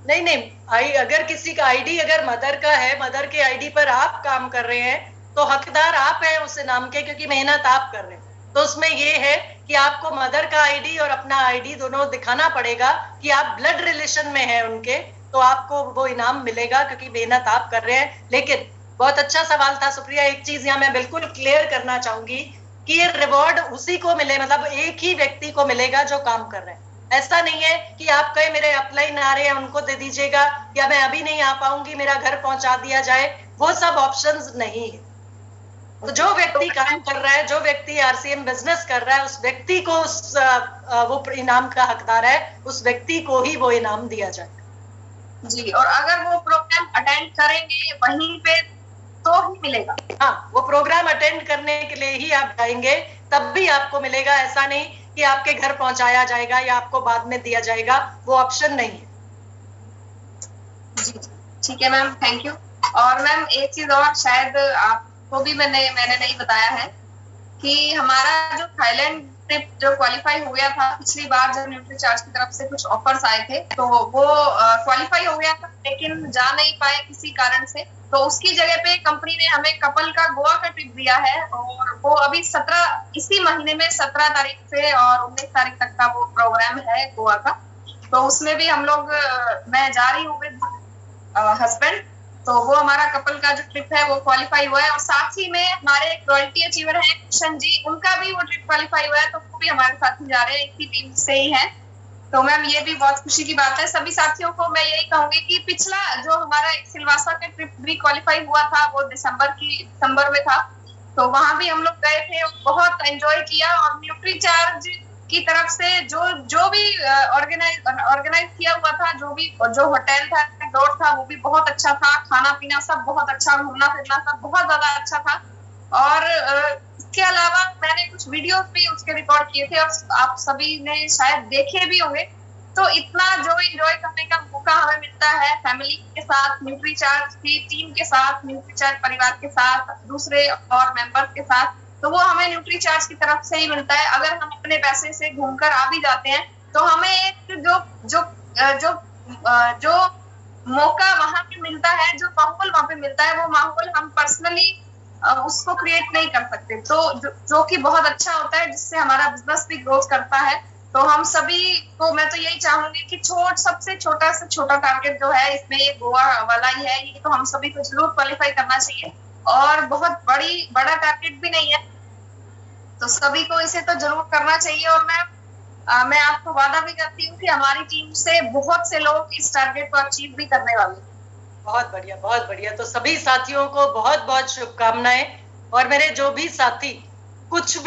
नहीं नहीं, अगर किसी का आईडी अगर मदर का है, मदर के आईडी पर आप काम कर रहे हैं, तो हकदार आप हैं उस नाम के, क्योंकि मेहनत आप कर रहे हैं। तो उसमें ये है कि आपको मदर का आईडी और अपना आईडी दोनों दिखाना पड़ेगा कि आप ब्लड रिलेशन में हैं उनके, तो आपको वो इनाम मिलेगा, क्योंकि मेहनत आप कर रहे हैं। लेकिन बहुत अच्छा सवाल था सुप्रिया। एक चीज यहाँ मैं बिल्कुल क्लियर करना चाहूंगी कि ये रिवॉर्ड उसी को मिले, मतलब एक ही व्यक्ति को मिलेगा जो काम कर रहे हैं। ऐसा नहीं है कि आप कहे मेरे अपलाइन आ रहे हैं उनको दे दीजिएगा, या मैं अभी नहीं आ पाऊंगी मेरा घर पहुंचा दिया जाए, वो सब ऑप्शंस नहीं है। तो जो व्यक्ति काम कर रहा है, जो व्यक्ति आरसीएम बिजनेस कर रहा है, उस व्यक्ति को वो इनाम का हकदार है, उस व्यक्ति को ही वो इनाम दिया जाएगा। जी, और अगर वो प्रोग्राम अटेंड करेंगे वहीं पे तो ही मिलेगा? हाँ, वो प्रोग्राम अटेंड करने के लिए ही आप जाएंगे तब भी आपको मिलेगा। ऐसा नहीं कि आपके घर पहुंचाया जाएगा या आपको बाद में दिया जाएगा, वो ऑप्शन नहीं है। जी ठीक है मैम, थैंक यू। और मैम एक चीज और शायद आपको भी मैंने नहीं बताया है कि हमारा जो थाईलैंड ट्रिप जो क्वालिफाई हो गया था पिछली बार, जब न्यूट्रीचार्ज की तरफ से कुछ ऑफर्स आए थे, तो वो क्वालिफाई हो गया था, लेकिन जा नहीं पाए किसी कारण से। तो उसकी जगह पे कंपनी ने हमें कपल का गोवा का ट्रिप दिया है, और वो अभी इसी महीने में 17 तारीख से और 19 तारीख तक का वो प्रोग्राम है गोवा का। तो उसमें भी हम लोग, मैं जा रही हूँ विद हस्बैंड, तो वो हमारा कपल का जो ट्रिप है वो क्वालिफाई हुआ है। और साथ ही में हमारे एक रॉयल्टी अचीवर है किशन जी, उनका भी वो ट्रिप क्वालिफाई हुआ है, तो वो भी हमारे साथ ही जा रहे हैं, इसी टीम से ही है। तो मैम ये भी बहुत खुशी की बात है। सभी साथियों को मैं यही कहूंगी कि पिछला जो हमारा सिलवासा का ट्रिप भी क्वालिफाई हुआ था, वो दिसंबर में था, तो वहां भी हम लोग गए थे, बहुत एंजॉय किया। और न्यूट्रीचार्ज की तरफ से जो भी ऑर्गेनाइज किया हुआ था, जो होटल था, रिजॉर्ट था, वो भी बहुत अच्छा था, खाना पीना सब बहुत अच्छा, घूमना फिरना सब बहुत ज्यादा अच्छा था। और इसके अलावा मैंने कुछ वीडियोस भी उसके रिकॉर्ड किए थे, और आप सभी ने शायद देखे भी होंगे। तो इतना जो एंजॉय करने का मौका हमें मिलता है फैमिली के साथ, न्यूट्रीचार्ज की टीम के साथ, न्यूट्रीचार्ज परिवार के साथ, दूसरे और मेंबर्स के साथ, तो वो हमें न्यूट्रीचार्ज की तरफ से ही मिलता है। अगर हम अपने पैसे से घूमकर आ भी जाते हैं, तो हमें एक जो मौका वहां पे मिलता है, जो माहौल वहां पे मिलता है, वो माहौल हम पर्सनली उसको क्रिएट नहीं कर सकते, तो जो कि बहुत अच्छा होता है, जिससे हमारा बिजनेस भी ग्रोथ करता है। तो हम सभी को मैं तो यही चाहूंगी कि सबसे छोटा से छोटा टारगेट जो है इसमें ये गोवा वाला ही है, ये तो हम सभी को जरूर क्वालिफाई करना चाहिए, और बहुत बड़ा टारगेट भी नहीं है, तो सभी को इसे तो जरूर करना चाहिए। और मैं आपको वादा भी करती हूँ कि हमारी टीम से बहुत से लोग इस टारगेट को अचीव भी करने वाले। बहुत बढ़िया, बहुत बढ़िया। तो सभी साथियों को बहुत बहुत शुभकामनाएं। और मेरे जो भी साथी कुछ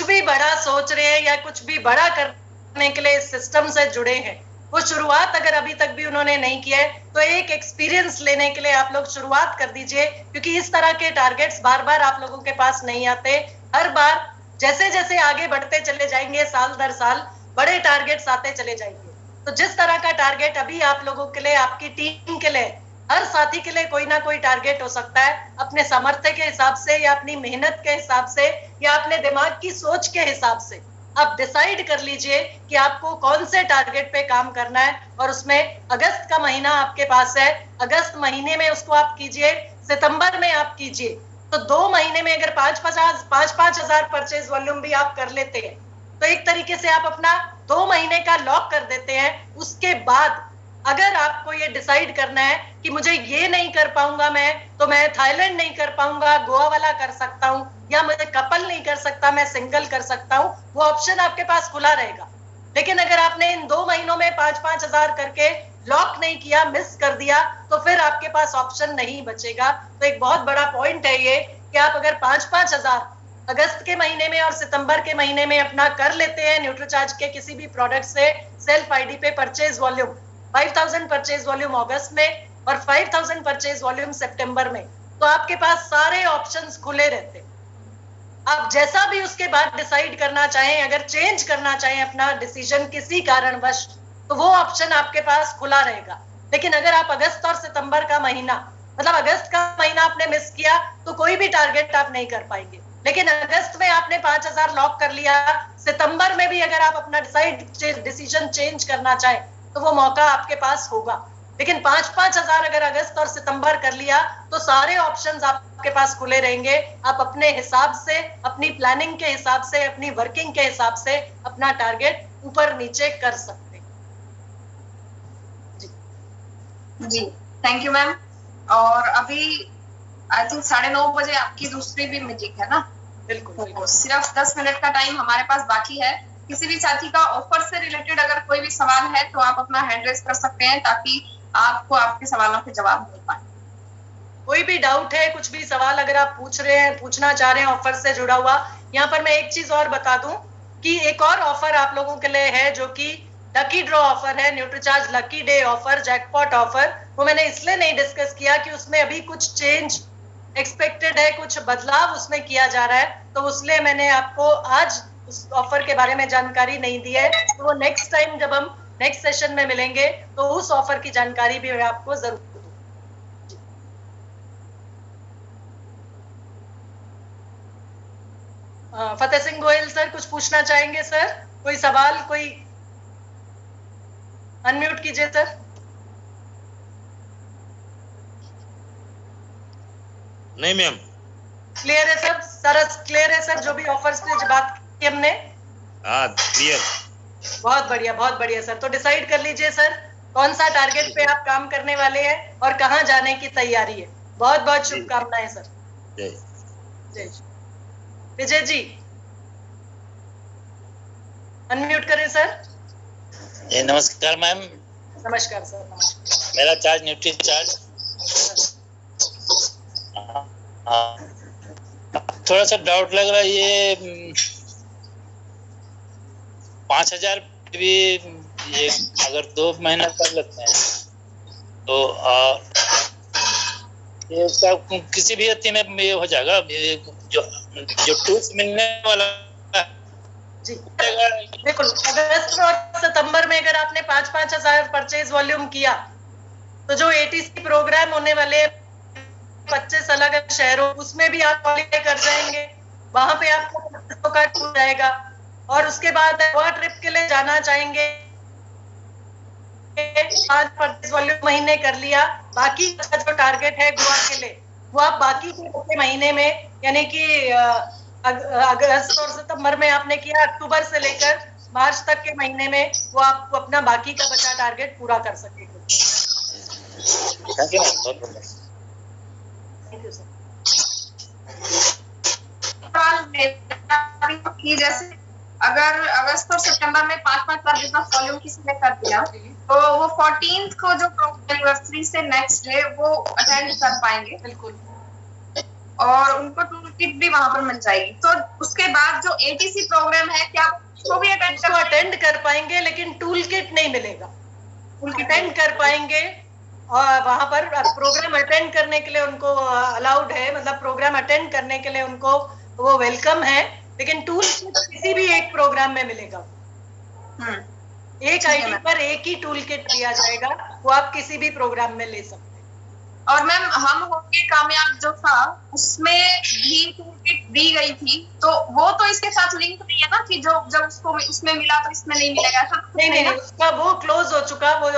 भी बड़ा सोच रहे हैं या कुछ भी बड़ा करने के लिए इस सिस्टम से जुड़े हैं, वो शुरुआत अगर अभी तक भी उन्होंने नहीं किया है, तो एक एक्सपीरियंस लेने के लिए आप लोग शुरुआत कर दीजिए, क्योंकि इस तरह के टारगेट्स बार बार आप लोगों के पास नहीं आते। हर बार जैसे जैसे आगे बढ़ते चले जाएंगे, साल दर साल बड़े टारगेट्स आते चले जाएंगे। तो जिस तरह का टारगेट अभी आप लोगों के लिए, आपकी टीम के लिए, हर साथी के लिए कोई ना कोई टारगेट हो सकता है, अपने सामर्थ्य के हिसाब से या अपनी मेहनत के हिसाब से या अपने दिमाग की सोच के हिसाब से आप डिसाइड कर लीजिए कि आपको कौन से टारगेट पे काम करना है। और उसमें अगस्त का महीना आपके पास है, अगस्त महीने में उसको आप कीजिए, सितंबर में आप कीजिए। तो 2 महीने में अगर 5-5 हजार परचेज वॉल्यूम भी आप कर लेते हैं, तो एक तरीके से आप अपना 2 महीने का लॉक कर देते हैं। उसके बाद अगर आपको ये डिसाइड करना है कि मुझे ये नहीं कर पाऊंगा मैं, तो मैं थाईलैंड नहीं कर पाऊंगा, गोवा वाला कर सकता हूँ, या मुझे कपल नहीं कर सकता, मैं सिंगल कर सकता हूँ, वो ऑप्शन आपके पास खुला रहेगा। लेकिन अगर आपने इन 2 महीनों में 5-5 हजार करके लॉक नहीं किया, मिस कर दिया, तो फिर आपके पास ऑप्शन नहीं बचेगा। तो एक बहुत बड़ा पॉइंट है ये कि आप अगर 5-5 हजार अगस्त के महीने में और सितंबर के महीने में अपना कर लेते हैं, न्यूट्रीचार्ज के किसी भी प्रोडक्ट से सेल्फ आईडी पे परचेज वॉल्यूम 5000 परचेज वॉल्यूम अगस्त में और 5000 परचेज वॉल्यूम सितंबर में, तो आपके पास सारे ऑप्शंस खुले रहते हैं। आप जैसा भी उसके बाद डिसाइड करना चाहें, अगर चेंज करना चाहें अपना डिसीजन किसी कारणवश, तो वो ऑप्शन आपके पास खुला रहेगा। लेकिन अगर आप अगस्त और सितंबर का महीना, मतलब अगस्त का महीना आपने मिस किया तो कोई भी टारगेट आप नहीं कर पाएंगे। लेकिन अगस्त में आपने 5,000 लॉक कर लिया, सितंबर में भी अगर आप अपना डिसीजन चेंज करना चाहें तो वो मौका आपके पास होगा। लेकिन 5,000 अगर अगस्त और सितंबर कर लिया तो सारे ऑप्शंस आपके पास खुले रहेंगे। आप अपने हिसाब से, अपनी प्लानिंग के हिसाब से, अपनी वर्किंग के हिसाब से अपना टारगेट ऊपर नीचे कर सकते हैं। जी थैंक यू मैम। और अभी आई थिंक 9:30 बजे आपकी दूसरी भी मीटिंग है ना? बिल्कुल। सिर्फ 10 मिनट का टाइम हमारे पास बाकी है। किसी भी साथी का ऑफर से रिलेटेड अगर कोई भी सवाल है तो आप अपना हैंड रेज कर सकते हैं, ताकि आपको आपके सवालों के जवाब मिल पाए। कोई भी डाउट है, कुछ भी सवाल अगर आप पूछ रहे हैं, पूछना चाह रहे हैं ऑफर से जुड़ा हुआ, यहाँ पर मैं एक चीज और बता दूं कि एक और ऑफर आप लोगों के लिए है जो कि लकी ड्रॉ ऑफर है, Nutricharge lucky day offer, jackpot offer. वो मैंने इसलिए नहीं डिस्कस किया कि उसमें अभी कुछ चेंज एक्सपेक्टेड है, कुछ बदलाव उसमें किया जा रहा है, तो इसलिए मैंने आपको आज उस ऑफर के बारे में जानकारी नहीं दी है। तो वो नेक्स्ट टाइम जब हम नेक्स्ट सेशन में मिलेंगे तो उस ऑफर की जानकारी भी मैं आपको जरूर दूं। फतेह सिंह गोयल सर कुछ पूछना चाहेंगे सर? कोई सवाल, कोई? अनम्यूट कीजिए सर। नहीं मैम। क्लियर है सर? सरस क्लियर है सर जो भी ऑफर्स पे बात की हमने? हाँ क्लियर। बहुत बढ़िया, बहुत बढ़िया सर। तो डिसाइड कर लीजिए सर कौन सा टारगेट पे आप काम करने वाले हैं और कहाँ जाने की तैयारी है। बहुत बहुत शुभकामनाएं सर। जय जय। विजय जी अनम्यूट करें सर। नमस्कार मैम। नमस्कार सर। नमस्कार। मेरा चार्ज न्यूट्री चार्ज थोड़ा सा डाउट लग रहा है, ये 5,000 भी ये अगर 2 महीना कर लेते हैं तो ये सब किसी भी अति में ये हो जाएगा, जो टूल्स मिलने वाला जी बिल्कुल। अगस्त और सितंबर में अगर आपने 5,000 परचेज वॉल्यूम किया तो जो एटीसी प्रोग्राम होने वाले 25 अलग अलग शहरों, उसमें भी आप क्वालिफाई कर जाएंगे। वहां पे आपको का टूर जाएगा। और उसके बाद गोवा ट्रिप के लिए जाना चाहेंगे, 5 परचेज वॉल्यूम महीने कर लिया, बाकी का जो टारगेट है गोवा के लिए वो आप बाकी के महीने में, यानी कि अगस्त और सितंबर में आपने किया, अक्टूबर से लेकर मार्च तक के महीने में वो आप अपना बाकी का बचा टारगेट पूरा कर सकेंगे। Thank you ma'am. Thank you sir. कि जैसे अगर अगस्त और सितंबर में 5-5 बार बिजनेस वॉल्यूम किसी ने कर दिया तो वो 14th को जो एनिवर्सरी से नेक्स्ट डे वो अटेंड कर पाएंगे। बिल्कुल। और उनको टूल किट भी वहां पर मिल जाएगी। तो उसके बाद जो एटीसी प्रोग्राम है क्या उसको भी अटेंड कर पाएंगे, लेकिन टूल किट नहीं मिलेगा। अटेंड कर पाएंगे और वहां पर प्रोग्राम अटेंड करने के लिए उनको अलाउड है, मतलब प्रोग्राम अटेंड करने के लिए उनको वो वेलकम है, लेकिन टूल किसी भी एक प्रोग्राम में मिलेगा। एक आईडी पर एक ही टूल किट दिया जाएगा, वो आप किसी भी प्रोग्राम में ले सकते हैं। और मैम हम होंगे कामयाब जो था उसमें भी टूल किट दी गई थी, तो वो तो इसके साथ लिंक नहीं है ना कि जो जब उसको इसमें मिला तो इसमें नहीं मिलेगा, ऐसा नहीं, उसका वो क्लोज हो चुका। वो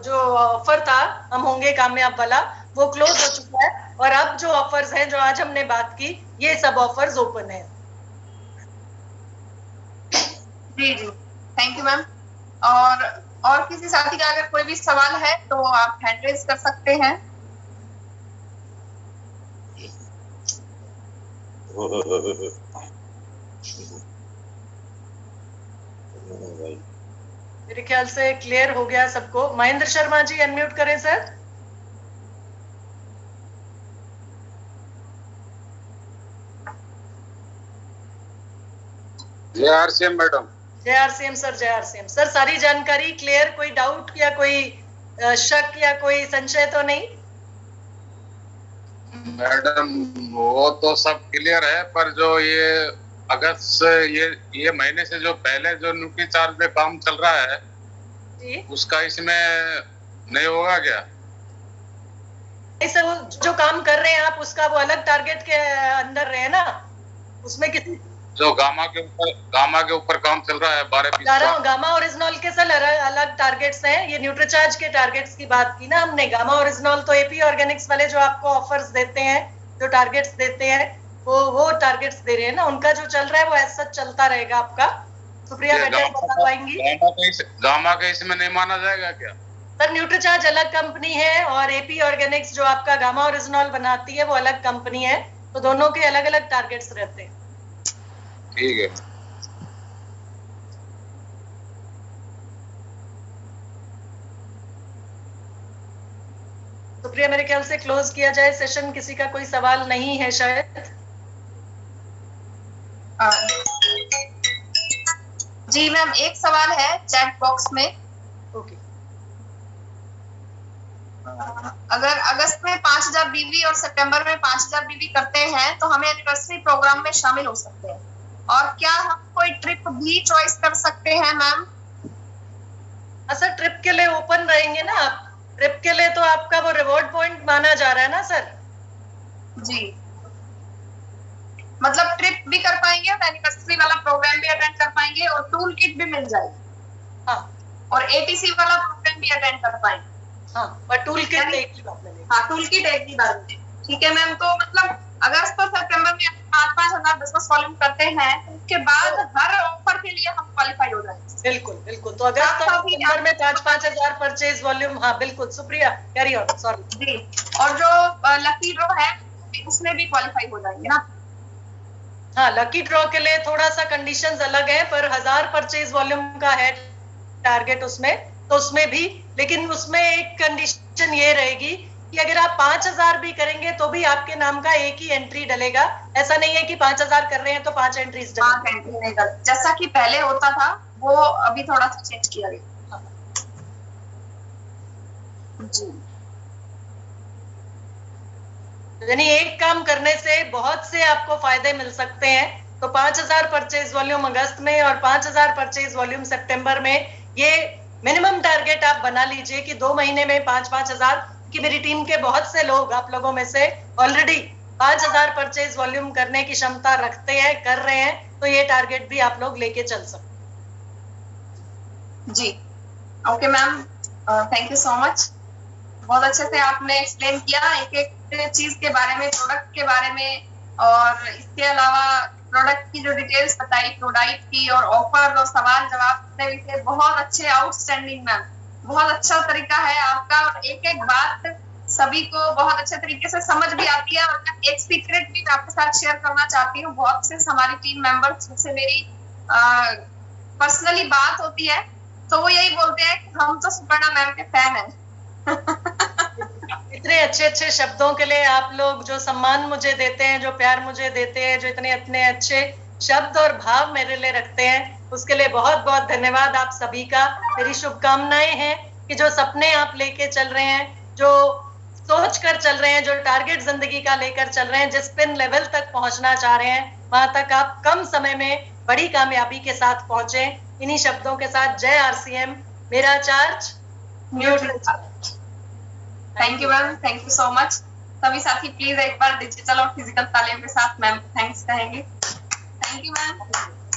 जो ऑफर था हम होंगे कामयाब वाला वो क्लोज हो चुका है। और अब जो ऑफर्स हैं जो आज हमने बात की, ये सब ऑफर्स ओपन है। जी जी थैंक यू मैम। और किसी साथी का अगर कोई भी सवाल है तो आप हैंड रेज कर सकते हैं। मेरे ख्याल से क्लियर हो गया सबको। महेंद्र शर्मा जी अनम्यूट करें सर। जय आरसीएम मैडम। जय आरसीएम सर। जय आरसीएम सर। सारी जानकारी क्लियर? कोई डाउट या कोई शक या कोई संशय तो नहीं? मैडम वो तो सब क्लियर है, पर जो ये अगस्त से ये महीने से जो पहले जो न्यूट्री चार्ज पे काम चल रहा है जी उसका इसमें नहीं होगा क्या? ऐसे वो जो काम कर रहे हैं आप उसका वो अलग टारगेट के अंदर रहे ना, उसमें किसी जो गामा के ऊपर काम चल रहा है 12-20 गामा ओरिजिनॉल के साथ अलग टारगेट्स हैं। ये न्यूट्रीचार्ज के टारगेट्स की बात की ना हमने। गामा ओरिजिनॉल तो एपी ऑर्गेनिक्स वाले जो आपको ऑफर्स देते हैं, जो टारगेट्स देते हैं, वो टारगेट्स दे रहे हैं ना, उनका जो चल रहा है वो ऐसा चलता रहेगा आपका। सुप्रिया बेटर बता पाएंगी। गामा के इसमें नहीं माना जाएगा क्या? सर न्यूट्रीचार्ज अलग कंपनी है और एपी ऑर्गेनिक्स जो आपका गामा ओरिजिनॉल बनाती है वो अलग कंपनी है, तो दोनों के अलग अलग टारगेट्स रहते हैं। ठीक है। सुप्रिया मेरे ख्याल से क्लोज किया जाए सेशन। किसी का कोई सवाल नहीं है शायद। जी मैम, एक सवाल है चैट बॉक्स में। ओके। अगर अगस्त में 5000 बीवी और सितंबर में 5000 बीवी करते हैं तो हमें एनिवर्सरी प्रोग्राम में शामिल हो सकते हैं, और क्या हम कोई ट्रिप भी चॉइस कर सकते हैं मैम? सर ट्रिप के लिए ओपन रहेंगे ना आप? ट्रिप के लिए तो आपका वो रिवॉर्ड पॉइंट माना जा रहा है ना सर? जी, मतलब ट्रिप भी कर पाएंगे और एनिवर्सरी वाला प्रोग्राम भी अटेंड कर पाएंगे और टूल किट भी मिल जाएगी। हाँ, और एटीसी वाला प्रोग्राम भी अटेंड कर पाएंगे। हाँ, पर टूल किट एक ही बात मिलेगी। हाँ, टूल किट एक ही बार में। ठीक है मैम, तो मतलब अगस्त और सितंबर में 5-5 हजार बिजनेस वॉल्यूम करते हैं, उसके बाद हर ऑफर के लिए हम क्वालिफाई हो जाएंगे। बिल्कुल बिल्कुल। तो अगस्त और सितंबर में 5-5 हजार परचेज वॉल्यूम। हाँ बिल्कुल सुप्रिया, कैरी ऑन। सॉरी जी, और जो लकी ड्रॉ है उसमें भी क्वालिफाई हो जाएंगे ना? हाँ, लकी ड्रॉ के लिए थोड़ा सा कंडीशंस अलग है, पर 1000 परचेज वॉल्यूम का है टारगेट उसमें, तो उसमें भी, लेकिन उसमें एक कंडीशन ये रहेगी कि अगर आप 5000 भी करेंगे तो भी आपके नाम का एक ही एंट्री डलेगा। ऐसा नहीं है कि 5000 कर रहे हैं तो 5 एंट्रीज डलेगा, जैसा कि पहले होता था, वो अभी थोड़ा सा चेंज किया गया। जी, यानी एक काम करने से बहुत से आपको फायदे मिल सकते हैं। तो 5000 परचेज वॉल्यूम अगस्त में और 5000 परचेज वॉल्यूम सितंबर में, ये मिनिमम टारगेट आप बना लीजिए कि 2 महीने में 5-5 हजार की। मेरी टीम के बहुत से लोग आप लोगों में से ऑलरेडी 5000 परचेज वॉल्यूम करने की क्षमता रखते हैं, कर रहे हैं, तो ये टारगेट भी आप लोग लेके चल सकते जी। Okay ma'am, thank you so much. बहुत अच्छे से आपने एक्सप्लेन किया एक एक चीज के बारे में, प्रोडक्ट के बारे में, और इसके अलावा प्रोडक्ट की जो डिटेल्स बताई, प्रोडक्ट की, और ऑफर और सवाल जवाब देने, बहुत अच्छे, आउटस्टैंडिंग मैम। बहुत अच्छा तरीका है आपका, और एक एक बात सभी को बहुत अच्छे तरीके से समझ भी आती है। और एक सीक्रेट भी आपके साथ शेयर करना चाहती हूँ। बहुत से हमारी टीम मेंबर्स जिनसे मेरी पर्सनली बात होती है, तो वो यही बोलते हैं कि हम तो सुपर्णा मैम के फैन हैं। इतने अच्छे अच्छे शब्दों के लिए आप लोग जो सम्मान मुझे देते हैं, जो प्यार मुझे देते हैं, जो इतने अपने अच्छे शब्द और भाव मेरे लिए रखते हैं, उसके लिए बहुत बहुत धन्यवाद आप सभी का। मेरी शुभकामनाएं हैं कि जो सपने आप लेके चल रहे हैं, जो सोच कर चल रहे हैं, जो टारगेट जिंदगी का लेकर चल रहे हैं, जिस पिन लेवल तक पहुंचना चाह रहे हैं, वहां तक आप कम समय में बड़ी कामयाबी के साथ पहुंचे। इन्हीं शब्दों के साथ जय आरसीएम, मेरा charge Nutricharge. Thank you ma'am, thank you so much. सभी साथी प्लीज एक बार डिजिटल और फिजिकल तालियों के साथ मैम थैंक्स कहेंगे। थैंक यू मैम,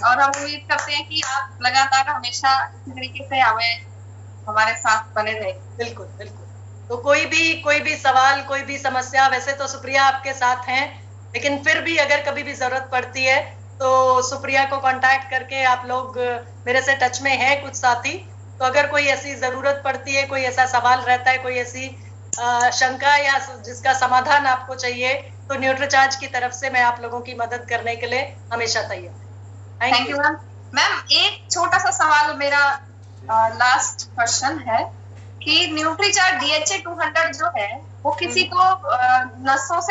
और हम उम्मीद करते हैं कि आप लगातार हमेशा इसी तरीके से हमारे साथ बने रहे। बिल्कुल बिल्कुल। तो कोई भी सवाल, कोई भी समस्या, वैसे तो सुप्रिया आपके साथ हैं, लेकिन फिर भी अगर कभी भी जरूरत पड़ती है तो सुप्रिया को कांटेक्ट करके आप लोग, मेरे से टच में हैं कुछ साथी, तो अगर कोई ऐसी जरूरत पड़ती है, कोई ऐसा सवाल रहता है, कोई ऐसी शंका या जिसका समाधान आपको चाहिए, तो न्यूट्रीचार्ज की तरफ से मैं आप लोगों की मदद करने के लिए हमेशा तैयार। Thank you ma'am. मैम एक छोटा सा सवाल, मेरा लास्ट क्वेश्चन है कि न्यूट्रीचार्ज DHA 200 जो है वो किसी को नसों से